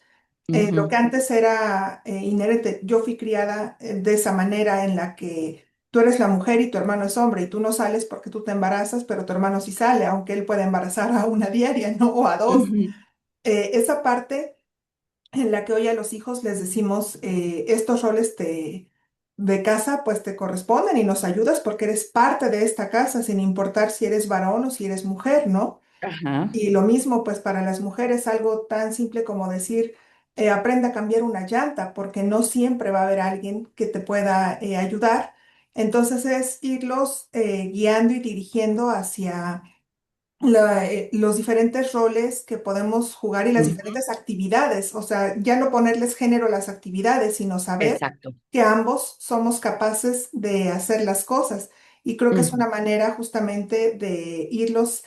Lo que ujú, antes era inherente, yo fui criada de esa manera en la que tú eres la mujer y tu hermano es hombre y tú no sales porque tú te embarazas, pero tu hermano sí sale, aunque él puede embarazar a una diaria, ¿no? O a dos. ujú. Esa parte en la que hoy a los hijos les decimos, estos roles de casa pues te corresponden y nos ayudas porque eres parte de esta casa, sin importar si eres varón o si eres mujer, ¿no? Ajá. Y lo mismo pues para las mujeres, algo tan simple como decir, aprenda a cambiar una llanta, porque no siempre va a haber alguien que te pueda ayudar. Entonces es irlos guiando y dirigiendo hacia los diferentes roles que podemos jugar y las Ujú. diferentes actividades, o sea, ya no ponerles género a las actividades, sino saber Exacto. que ambos somos capaces de hacer las cosas. Y creo que es Ujú, una manera justamente de irlos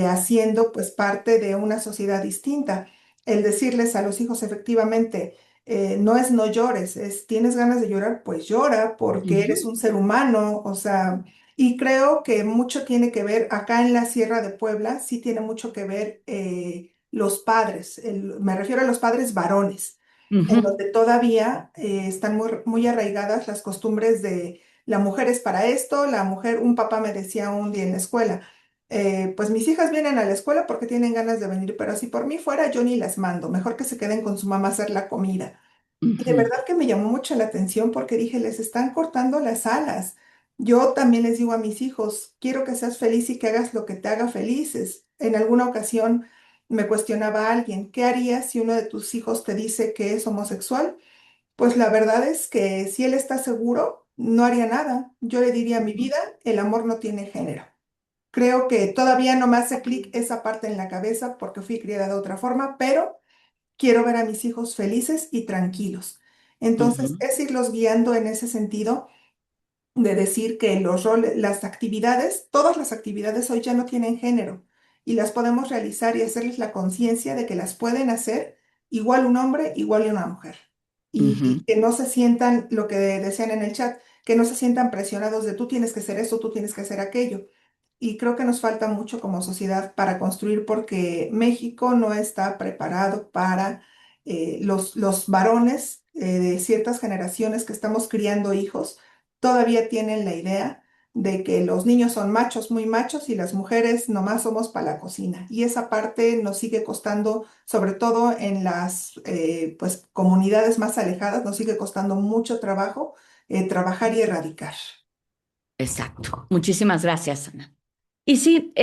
haciendo pues parte de una sociedad distinta. El decirles a los hijos efectivamente, No es no llores, es tienes ganas de llorar, pues llora porque eres Ujú, un ser humano, o sea, y creo que mucho tiene que ver, acá en la Sierra de Puebla, sí tiene mucho que ver los padres, me refiero a los padres varones, en ujú, donde todavía están muy arraigadas las costumbres de la mujer es para esto, la mujer, un papá me decía un día en la escuela, pues mis hijas vienen a la escuela porque tienen ganas de venir, pero si por mí fuera, yo ni las mando, mejor que se queden con su mamá a hacer la comida. Y de ujú, verdad que me llamó mucho la atención porque dije, les están cortando las alas. Yo también les digo a mis hijos, quiero que seas feliz y que hagas lo que te haga felices. En alguna ocasión me cuestionaba a alguien, ¿qué harías si uno de tus hijos te dice que es homosexual? Pues la verdad es que si él está seguro, no haría nada. Yo le diría, mi vida, el amor no tiene género. Creo que todavía no me hace clic esa parte en la cabeza porque fui criada de otra forma, pero quiero ver a mis hijos felices y tranquilos. Entonces, ujú, es irlos guiando en ese sentido de decir que los roles, las actividades, todas las actividades hoy ya no tienen género y las podemos realizar y hacerles la conciencia de que las pueden hacer igual un hombre, igual una mujer. Y ujú. que no se sientan, lo que decían en el chat, que no se sientan presionados de tú tienes que hacer esto, tú tienes que hacer aquello. Y creo que nos falta mucho como sociedad para construir porque México no está preparado para los varones de ciertas generaciones que estamos criando hijos. Todavía tienen la idea de que los niños son machos, muy machos, y las mujeres nomás somos para la cocina. Y esa parte nos sigue costando, sobre todo en las pues, comunidades más alejadas, nos sigue costando mucho trabajo trabajar y erradicar. Exacto. Muchísimas gracias, Ana. Y sí,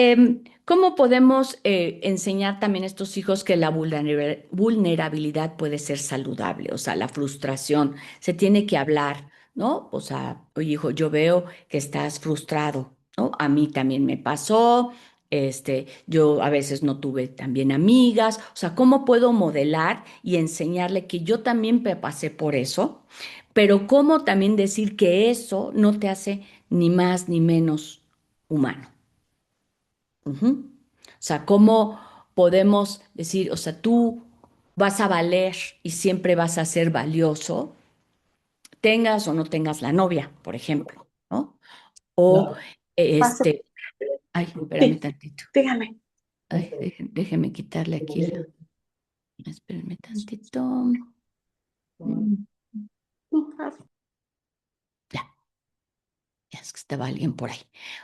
¿cómo podemos enseñar también a estos hijos que la vulnerabilidad puede ser saludable? O sea, la frustración, se tiene que hablar, ¿no? O sea, oye, hijo, yo veo que estás frustrado, ¿no? A mí también me pasó, yo a veces no tuve también amigas, o sea, ¿cómo puedo modelar y enseñarle que yo también pasé por eso? Pero cómo también decir que eso no te hace ni más ni menos humano. Ujú. O sea, ¿cómo podemos decir, o sea, tú vas a valer y siempre vas a ser valioso, tengas o no tengas la novia, por ejemplo, ¿no? O, No. Pase. este, ay, espérame Sí, tantito. dígame. Ay, déjeme quitarle aquí espérame tantito. Mm, No, ah, Ya, ya es que estaba alguien por ahí.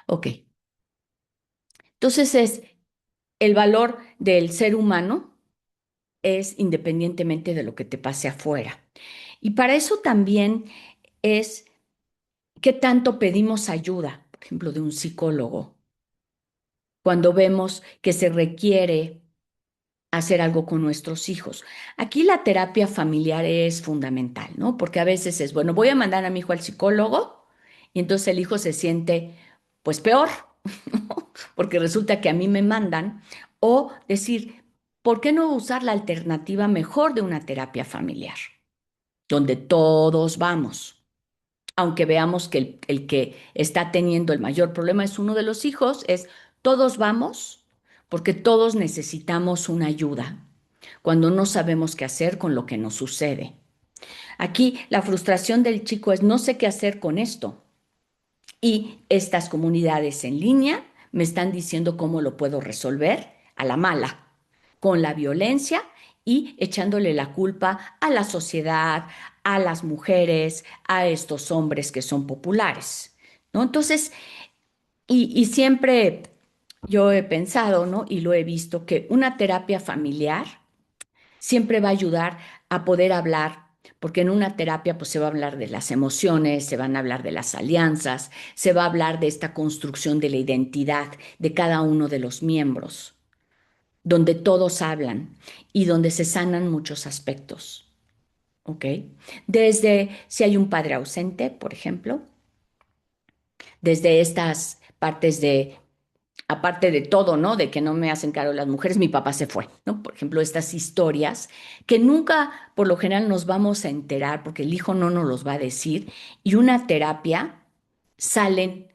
Ok. Entonces es el valor del ser humano es independientemente de lo que te pase afuera. Y para eso también es qué tanto pedimos ayuda, por ejemplo, de un psicólogo, cuando vemos que se requiere hacer algo con nuestros hijos. Aquí la terapia familiar es fundamental, ¿no? Porque a veces es, bueno, voy a mandar a mi hijo al psicólogo y entonces el hijo se siente, pues peor, ¿no? Porque resulta que a mí me mandan, o decir, ¿por qué no usar la alternativa mejor de una terapia familiar, donde todos vamos? Aunque veamos que el que está teniendo el mayor problema es uno de los hijos, es todos vamos porque todos necesitamos una ayuda cuando no sabemos qué hacer con lo que nos sucede. Aquí la frustración del chico es no sé qué hacer con esto y estas comunidades en línea me están diciendo cómo lo puedo resolver a la mala, con la violencia y echándole la culpa a la sociedad, a las mujeres, a estos hombres que son populares, ¿no? Entonces, y siempre yo he pensado, ¿no? Y lo he visto, que una terapia familiar siempre va a ayudar a poder hablar, porque en una terapia pues se va a hablar de las emociones, se van a hablar de las alianzas, se va a hablar de esta construcción de la identidad de cada uno de los miembros, donde todos hablan y donde se sanan muchos aspectos, ¿ok? Desde si hay un padre ausente, por ejemplo, desde estas partes de aparte de todo, ¿no? De que no me hacen cargo las mujeres, mi papá se fue, ¿no? Por ejemplo, estas historias que nunca, por lo general, nos vamos a enterar porque el hijo no nos los va a decir y una terapia salen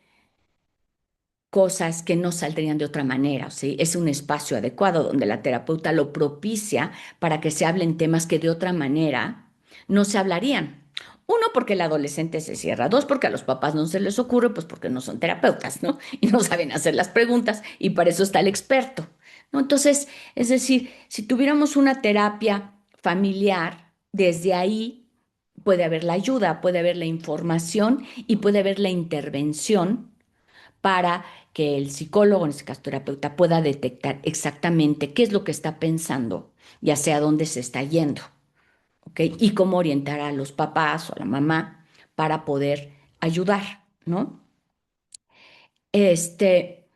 cosas que no saldrían de otra manera, o sea, es un espacio adecuado donde la terapeuta lo propicia para que se hablen temas que de otra manera. no se hablarían. Uno, porque el adolescente se cierra. Dos, porque a los papás no se les ocurre, pues porque no son terapeutas, ¿no? Y no saben hacer las preguntas y para eso está el experto, ¿no? Entonces, es decir, si tuviéramos una terapia familiar, desde ahí puede haber la ayuda, puede haber la información y puede haber la intervención para que el psicólogo, en este caso terapeuta, pueda detectar exactamente qué es lo que está pensando y hacia dónde se está yendo. ¿Ok? Y cómo orientar a los papás o a la mamá para poder ayudar, ¿no? Este,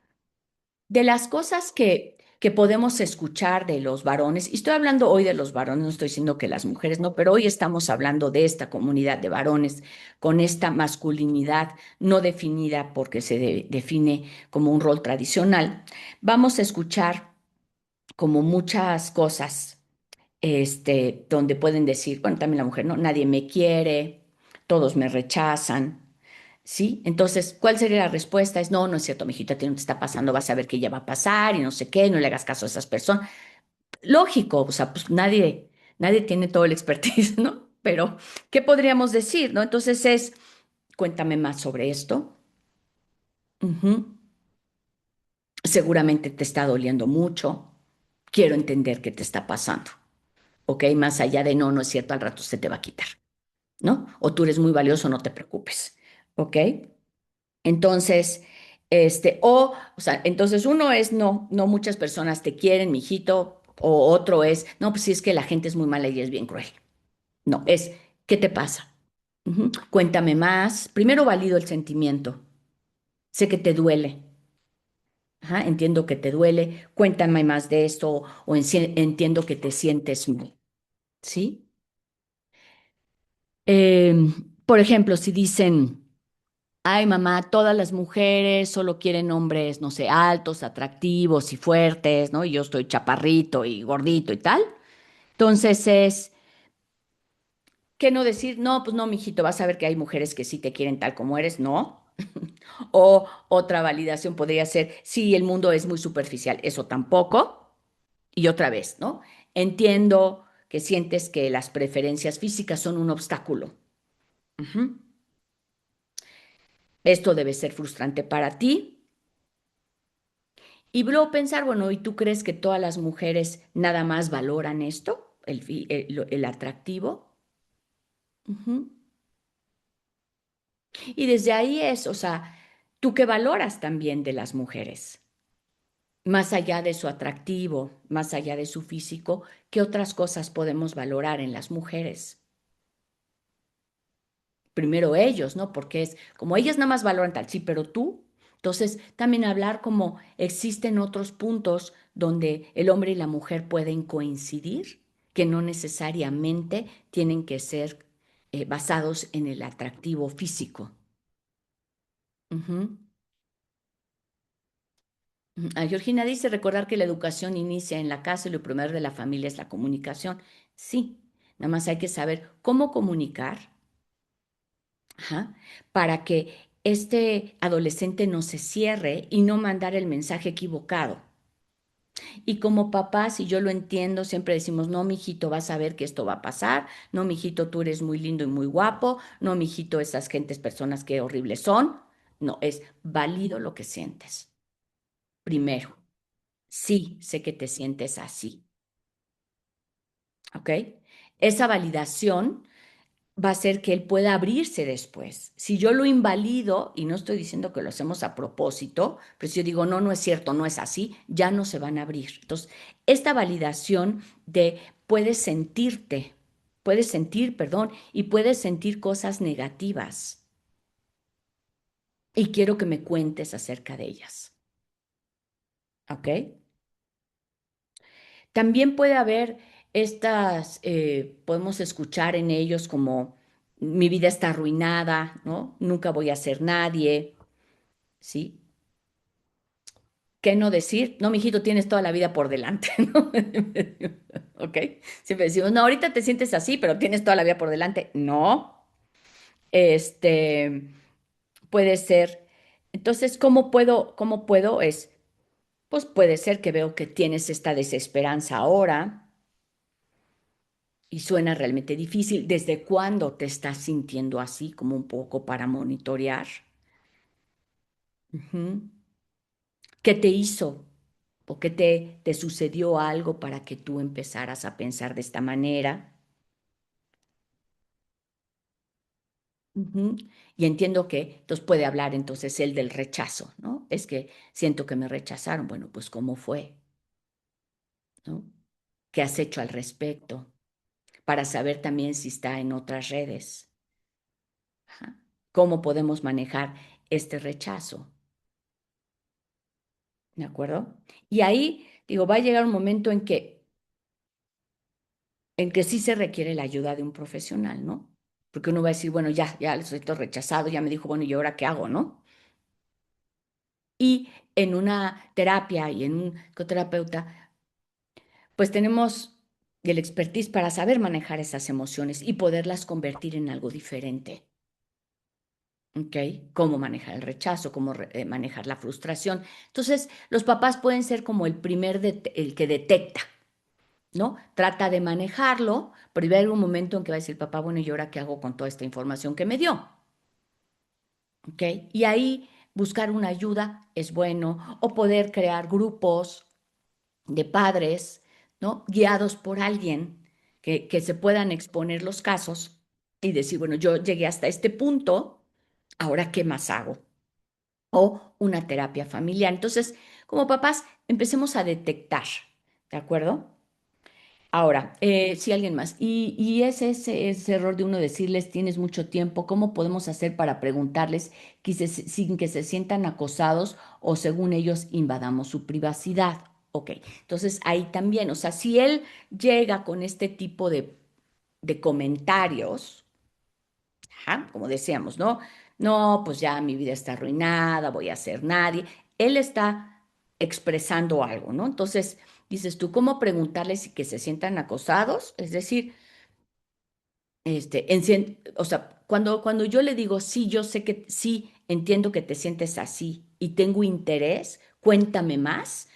de las cosas que podemos escuchar de los varones, y estoy hablando hoy de los varones, no estoy diciendo que las mujeres no, pero hoy estamos hablando de esta comunidad de varones con esta masculinidad no definida porque se define como un rol tradicional. Vamos a escuchar como muchas cosas donde pueden decir, bueno, también la mujer, ¿no? Nadie me quiere, todos me rechazan, ¿sí? Entonces, ¿cuál sería la respuesta? Es, no, no es cierto, mijita, a ti no te está pasando, vas a ver que ya va a pasar y no sé qué, no le hagas caso a esas personas. Lógico, o sea, pues nadie tiene todo el expertise, ¿no? Pero, ¿qué podríamos decir, no? Entonces es, cuéntame más sobre esto. Ujú. Seguramente te está doliendo mucho. Quiero entender qué te está pasando. ¿Ok? Más allá de no, no es cierto, al rato se te va a quitar. ¿No? O tú eres muy valioso, no te preocupes, ¿ok? Entonces, o sea, entonces uno es no, no muchas personas te quieren, mijito, o otro es, no, pues sí es que la gente es muy mala y es bien cruel. No, es, ¿qué te pasa? Ujú. Cuéntame más. Primero valido el sentimiento. Sé que te duele. Ajá, entiendo que te duele. Cuéntame más de esto o entiendo que te sientes mal, ¿sí? Por ejemplo, si dicen, ay, mamá, todas las mujeres solo quieren hombres, no sé, altos, atractivos y fuertes, ¿no? Y yo estoy chaparrito y gordito y tal. Entonces es, ¿qué no decir? No, pues no, mijito, vas a ver que hay mujeres que sí te quieren tal como eres, no. O otra validación podría ser, sí, el mundo es muy superficial, eso tampoco. Y otra vez, ¿no? Entiendo que sientes que las preferencias físicas son un obstáculo. Ujú. Esto debe ser frustrante para ti. Y luego pensar, bueno, ¿y tú crees que todas las mujeres nada más valoran esto, el atractivo? Ujú. Y desde ahí es, o sea, ¿tú qué valoras también de las mujeres? Más allá de su atractivo, más allá de su físico, ¿qué otras cosas podemos valorar en las mujeres? Primero ellos, ¿no? Porque es como ellas nada más valoran tal, sí, pero tú. Entonces, también hablar como existen otros puntos donde el hombre y la mujer pueden coincidir, que no necesariamente tienen que ser basados en el atractivo físico. Ujú. Ujú. A Georgina dice recordar que la educación inicia en la casa y lo primero de la familia es la comunicación. Sí, nada más hay que saber cómo comunicar. Ajá, para que este adolescente no se cierre y no mandar el mensaje equivocado. Y como papás, si yo lo entiendo, siempre decimos, no, mijito, vas a ver que esto va a pasar, no, mijito, tú eres muy lindo y muy guapo, no, mijito, esas gentes, personas que horribles son. No, es válido lo que sientes. Primero, sí, sé que te sientes así, ¿ok? Esa validación va a ser que él pueda abrirse después. Si yo lo invalido, y no estoy diciendo que lo hacemos a propósito, pero si yo digo, no, no es cierto, no es así, ya no se van a abrir. Entonces, esta validación de puedes sentir, perdón, y puedes sentir cosas negativas. Y quiero que me cuentes acerca de ellas. ¿Ok? También puede haber podemos escuchar en ellos como mi vida está arruinada, ¿no? Nunca voy a ser nadie, ¿sí? ¿Qué no decir? No, mijito, tienes toda la vida por delante, ¿no? ¿Ok? Siempre decimos, no, ahorita te sientes así, pero tienes toda la vida por delante. No, este, puede ser. Entonces, cómo puedo? Pues puede ser que veo que tienes esta desesperanza ahora, y suena realmente difícil. ¿Desde cuándo te estás sintiendo así, como un poco para monitorear? Ujú. ¿Qué te hizo? ¿O qué te sucedió algo para que tú empezaras a pensar de esta manera? Ujú. Y entiendo que entonces puede hablar entonces él del rechazo, ¿no? Es que siento que me rechazaron. Bueno, pues ¿cómo fue? ¿No? ¿Qué has hecho al respecto? Para saber también si está en otras redes. Ajá. ¿Cómo podemos manejar este rechazo? ¿De acuerdo? Y ahí, digo, va a llegar un momento en que sí se requiere la ayuda de un profesional, ¿no? Porque uno va a decir, bueno, ya estoy todo rechazado, ya me dijo, bueno, ¿y ahora qué hago, no? Y en una terapia y en un psicoterapeuta, pues tenemos el expertise para saber manejar esas emociones y poderlas convertir en algo diferente. ¿Ok? Cómo manejar el rechazo, cómo manejar la frustración. Entonces, los papás pueden ser como el que detecta, ¿no? Trata de manejarlo, pero va a haber un momento en que va a decir papá, bueno, ¿y ahora qué hago con toda esta información que me dio? ¿Ok? Y ahí buscar una ayuda es bueno, o poder crear grupos de padres, ¿no? Guiados por alguien que se puedan exponer los casos y decir, bueno, yo llegué hasta este punto, ahora ¿qué más hago? O una terapia familiar. Entonces, como papás, empecemos a detectar, ¿de acuerdo? Ahora, sí, alguien más. Y es ese error de uno decirles, tienes mucho tiempo, ¿cómo podemos hacer para preguntarles sin que se sientan acosados o según ellos invadamos su privacidad? Ok, entonces ahí también, o sea, si él llega con este tipo de comentarios, ajá, como decíamos, ¿no? No, pues ya mi vida está arruinada, voy a ser nadie. Él está expresando algo, ¿no? Entonces, dices tú, ¿cómo preguntarles si que se sientan acosados? Es decir, o sea, cuando yo le digo, sí, yo sé que sí, entiendo que te sientes así y tengo interés, cuéntame más.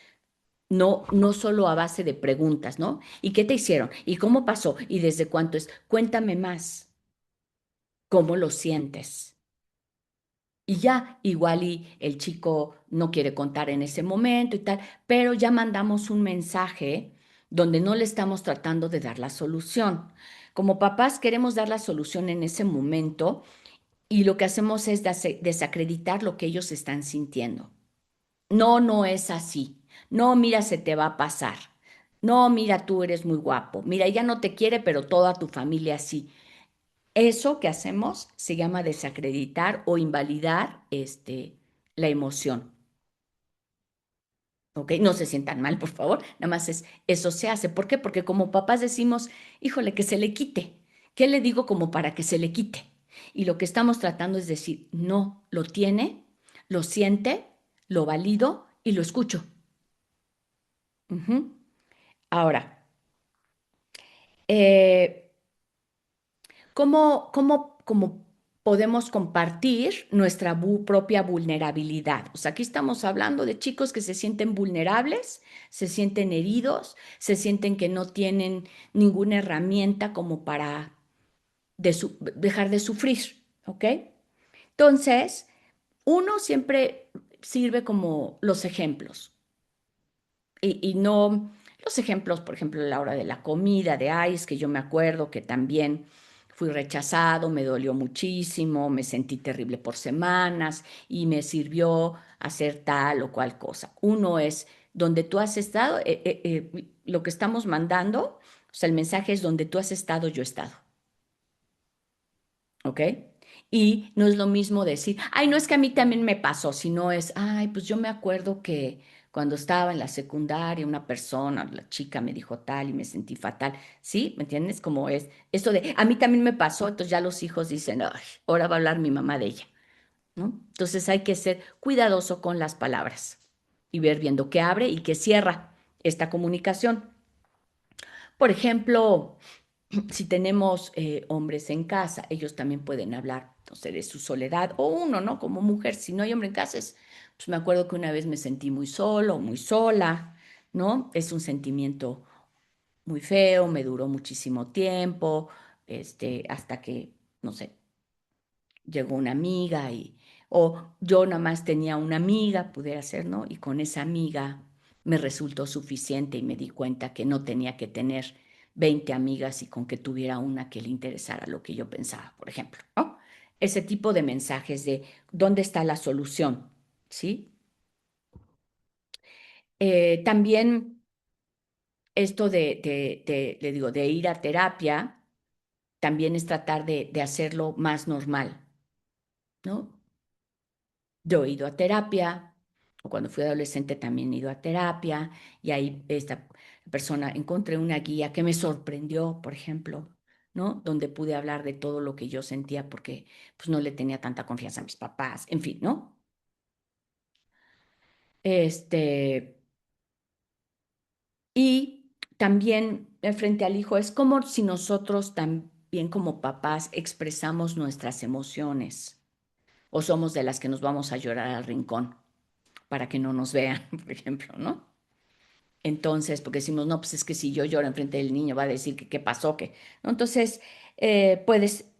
No, no solo a base de preguntas, ¿no? ¿Y qué te hicieron? ¿Y cómo pasó? ¿Y desde cuánto es? Cuéntame más. ¿Cómo lo sientes? Y ya, igual y el chico no quiere contar en ese momento y tal, pero ya mandamos un mensaje donde no le estamos tratando de dar la solución. Como papás queremos dar la solución en ese momento y lo que hacemos es desacreditar lo que ellos están sintiendo. No, no es así. No, mira, se te va a pasar. No, mira, tú eres muy guapo. Mira, ella no te quiere, pero toda tu familia sí. Eso que hacemos se llama desacreditar o invalidar la emoción. ¿Ok? No se sientan mal, por favor. Nada más eso se hace. ¿Por qué? Porque como papás decimos, híjole, que se le quite. ¿Qué le digo como para que se le quite? Y lo que estamos tratando es decir, no, lo tiene, lo siente, lo valido y lo escucho. Ujú. Ahora, eh, ¿cómo podemos compartir nuestra propia vulnerabilidad? O sea, aquí estamos hablando de chicos que se sienten vulnerables, se sienten heridos, se sienten que no tienen ninguna herramienta como para dejar de sufrir, ¿ok? Entonces, uno siempre sirve como los ejemplos y no los ejemplos, por ejemplo, a la hora de la comida, de ay, es que yo me acuerdo que también fui rechazado, me dolió muchísimo, me sentí terrible por semanas y me sirvió hacer tal o cual cosa. Uno es donde tú has estado, lo que estamos mandando, o sea, el mensaje es donde tú has estado, yo he estado. ¿Ok? Y no es lo mismo decir, ay, no es que a mí también me pasó, sino es, ay, pues yo me acuerdo que cuando estaba en la secundaria una persona, la chica me dijo tal y me sentí fatal. ¿Sí? ¿Me entiendes? Como es esto de, a mí también me pasó, entonces ya los hijos dicen, ay, ahora va a hablar mi mamá de ella, ¿no? Entonces hay que ser cuidadoso con las palabras y ver viendo qué abre y qué cierra esta comunicación. Por ejemplo, si tenemos hombres en casa, ellos también pueden hablar, no sé, de su soledad, o uno, ¿no? Como mujer, si no hay hombre en casa, pues me acuerdo que una vez me sentí muy solo, muy sola, ¿no? Es un sentimiento muy feo, me duró muchísimo tiempo, hasta que, no sé, llegó una amiga o yo nada más tenía una amiga, pudiera ser, ¿no? Y con esa amiga me resultó suficiente y me di cuenta que no tenía que tener 20 amigas y con que tuviera una que le interesara lo que yo pensaba, por ejemplo, ¿no? Ese tipo de mensajes de ¿dónde está la solución? ¿Sí? También esto le digo, de ir a terapia, también es tratar de hacerlo más normal, ¿no? Yo he ido a terapia, o cuando fui adolescente también he ido a terapia, y ahí esta persona encontré una guía que me sorprendió, por ejemplo, ¿no? Donde pude hablar de todo lo que yo sentía porque pues no le tenía tanta confianza a mis papás, en fin, ¿no? Este, y también frente al hijo, es como si nosotros también como papás expresamos nuestras emociones o somos de las que nos vamos a llorar al rincón para que no nos vean, por ejemplo, ¿no? Entonces, porque decimos, no, pues es que si yo lloro enfrente del niño va a decir que qué pasó, que, ¿no? Entonces, puedes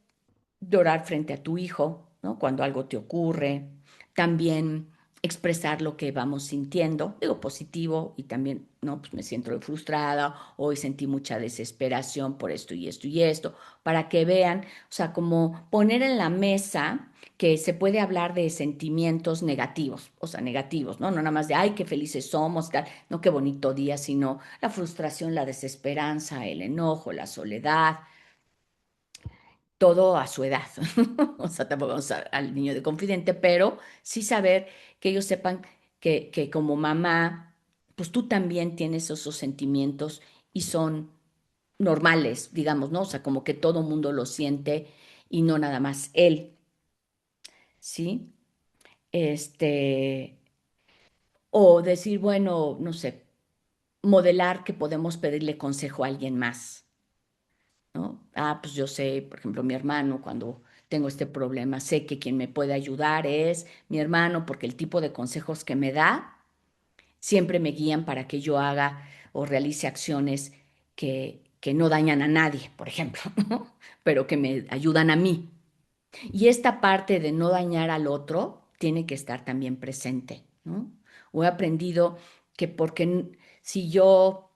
llorar frente a tu hijo, ¿no? Cuando algo te ocurre, también expresar lo que vamos sintiendo, digo positivo y también, no, pues me siento frustrada, hoy sentí mucha desesperación por esto y esto y esto, para que vean, o sea, como poner en la mesa que se puede hablar de sentimientos negativos, o sea, negativos, ¿no? No nada más de, ay, qué felices somos, tal, no, qué bonito día, sino la frustración, la desesperanza, el enojo, la soledad, todo a su edad. O sea, tampoco vamos al niño de confidente, pero sí saber que ellos sepan que como mamá, pues tú también tienes esos sentimientos y son normales, digamos, ¿no? O sea, como que todo mundo lo siente y no nada más él, ¿sí? Este, o decir, bueno, no sé, modelar que podemos pedirle consejo a alguien más. ¿No? Ah, pues yo sé, por ejemplo, mi hermano, cuando tengo este problema, sé que quien me puede ayudar es mi hermano, porque el tipo de consejos que me da siempre me guían para que yo haga o realice acciones que no dañan a nadie, por ejemplo, ¿no? Pero que me ayudan a mí. Y esta parte de no dañar al otro tiene que estar también presente, ¿no? O he aprendido que si yo,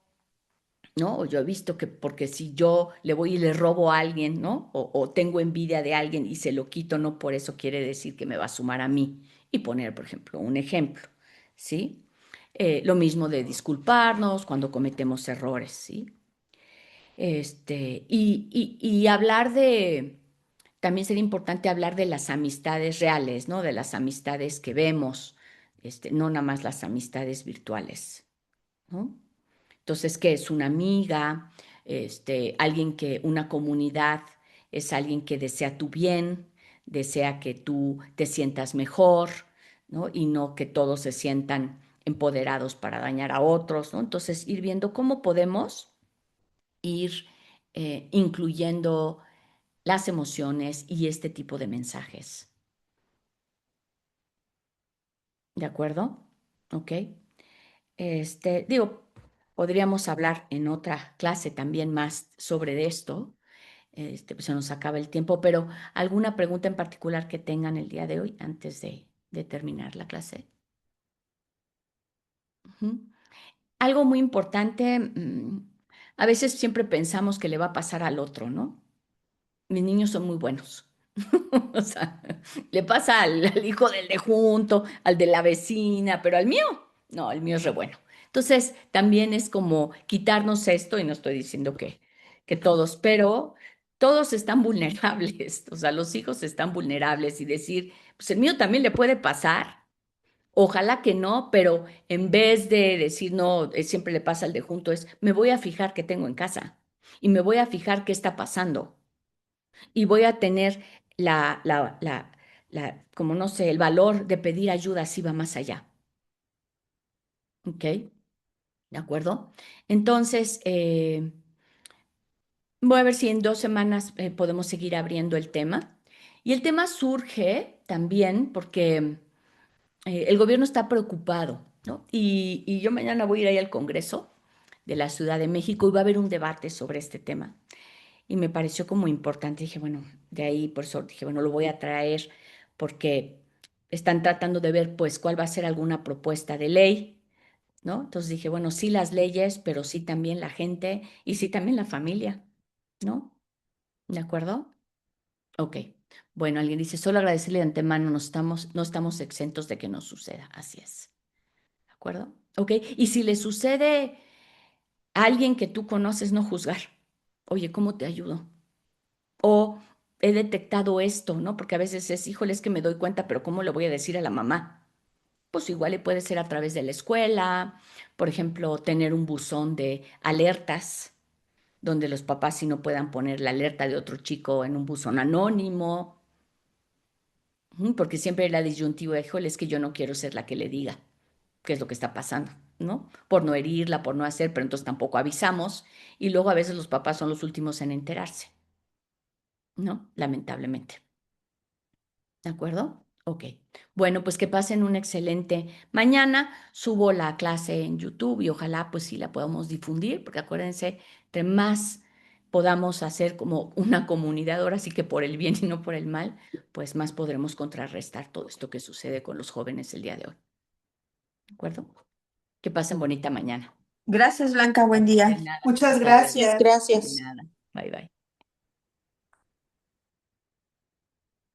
¿no? O yo he visto que porque si yo le voy y le robo a alguien, ¿no? O tengo envidia de alguien y se lo quito, no por eso quiere decir que me va a sumar a mí. Y poner, por ejemplo, un ejemplo, ¿sí? Lo mismo de disculparnos cuando cometemos errores, ¿sí? Y hablar también sería importante hablar de las amistades reales, ¿no? De las amistades que vemos, no nada más las amistades virtuales, ¿no? Entonces, ¿qué es una amiga? Una comunidad es alguien que desea tu bien, desea que tú te sientas mejor, ¿no? Y no que todos se sientan empoderados para dañar a otros, ¿no? Entonces, ir viendo cómo podemos ir incluyendo las emociones y este tipo de mensajes. ¿De acuerdo? ¿Ok? Digo, podríamos hablar en otra clase también más sobre esto. Pues se nos acaba el tiempo, pero ¿alguna pregunta en particular que tengan el día de hoy antes de terminar la clase? Ujú. Algo muy importante, a veces siempre pensamos que le va a pasar al otro, ¿no? Mis niños son muy buenos. O sea, le pasa al hijo del de junto, al de la vecina, pero al mío, no, el mío es re bueno. Entonces, también es como quitarnos esto, y no estoy diciendo que todos, pero todos están vulnerables, o sea, los hijos están vulnerables y decir, pues el mío también le puede pasar. Ojalá que no, pero en vez de decir no, siempre le pasa al de junto, es me voy a fijar qué tengo en casa y me voy a fijar qué está pasando y voy a tener como no sé, el valor de pedir ayuda si va más allá. ¿Ok? ¿De acuerdo? Entonces, voy a ver si en 2 semanas podemos seguir abriendo el tema. Y el tema surge también porque el gobierno está preocupado, ¿no? Y yo mañana voy a ir ahí al Congreso de la Ciudad de México y va a haber un debate sobre este tema. Y me pareció como importante. Dije, bueno, de ahí por eso dije, bueno, lo voy a traer porque están tratando de ver pues cuál va a ser alguna propuesta de ley, ¿no? Entonces dije, bueno, sí las leyes, pero sí también la gente y sí también la familia, ¿no? ¿De acuerdo? Ok. Bueno, alguien dice, solo agradecerle de antemano, no estamos exentos de que nos suceda. Así es. ¿De acuerdo? Ok. Y si le sucede a alguien que tú conoces, no juzgar. Oye, ¿cómo te ayudo? O he detectado esto, ¿no? Porque a veces es, híjole, es que me doy cuenta, pero ¿cómo le voy a decir a la mamá? Pues igual le puede ser a través de la escuela, por ejemplo, tener un buzón de alertas donde los papás sí no puedan poner la alerta de otro chico en un buzón anónimo, porque siempre hay la disyuntiva, híjole, es que yo no quiero ser la que le diga qué es lo que está pasando, ¿no? Por no herirla, por no hacer, pero entonces tampoco avisamos y luego a veces los papás son los últimos en enterarse, ¿no? Lamentablemente. ¿De acuerdo? Ok. Bueno, pues que pasen un excelente mañana. Subo la clase en YouTube y ojalá pues sí la podamos difundir, porque acuérdense, entre más podamos hacer como una comunidad, ahora sí que por el bien y no por el mal, pues más podremos contrarrestar todo esto que sucede con los jóvenes el día de hoy. ¿De acuerdo? Que pasen bonita mañana. Gracias, Blanca. Buen De día. nada. Muchas Hasta luego. Gracias, gracias. De gracias. nada. Bye bye.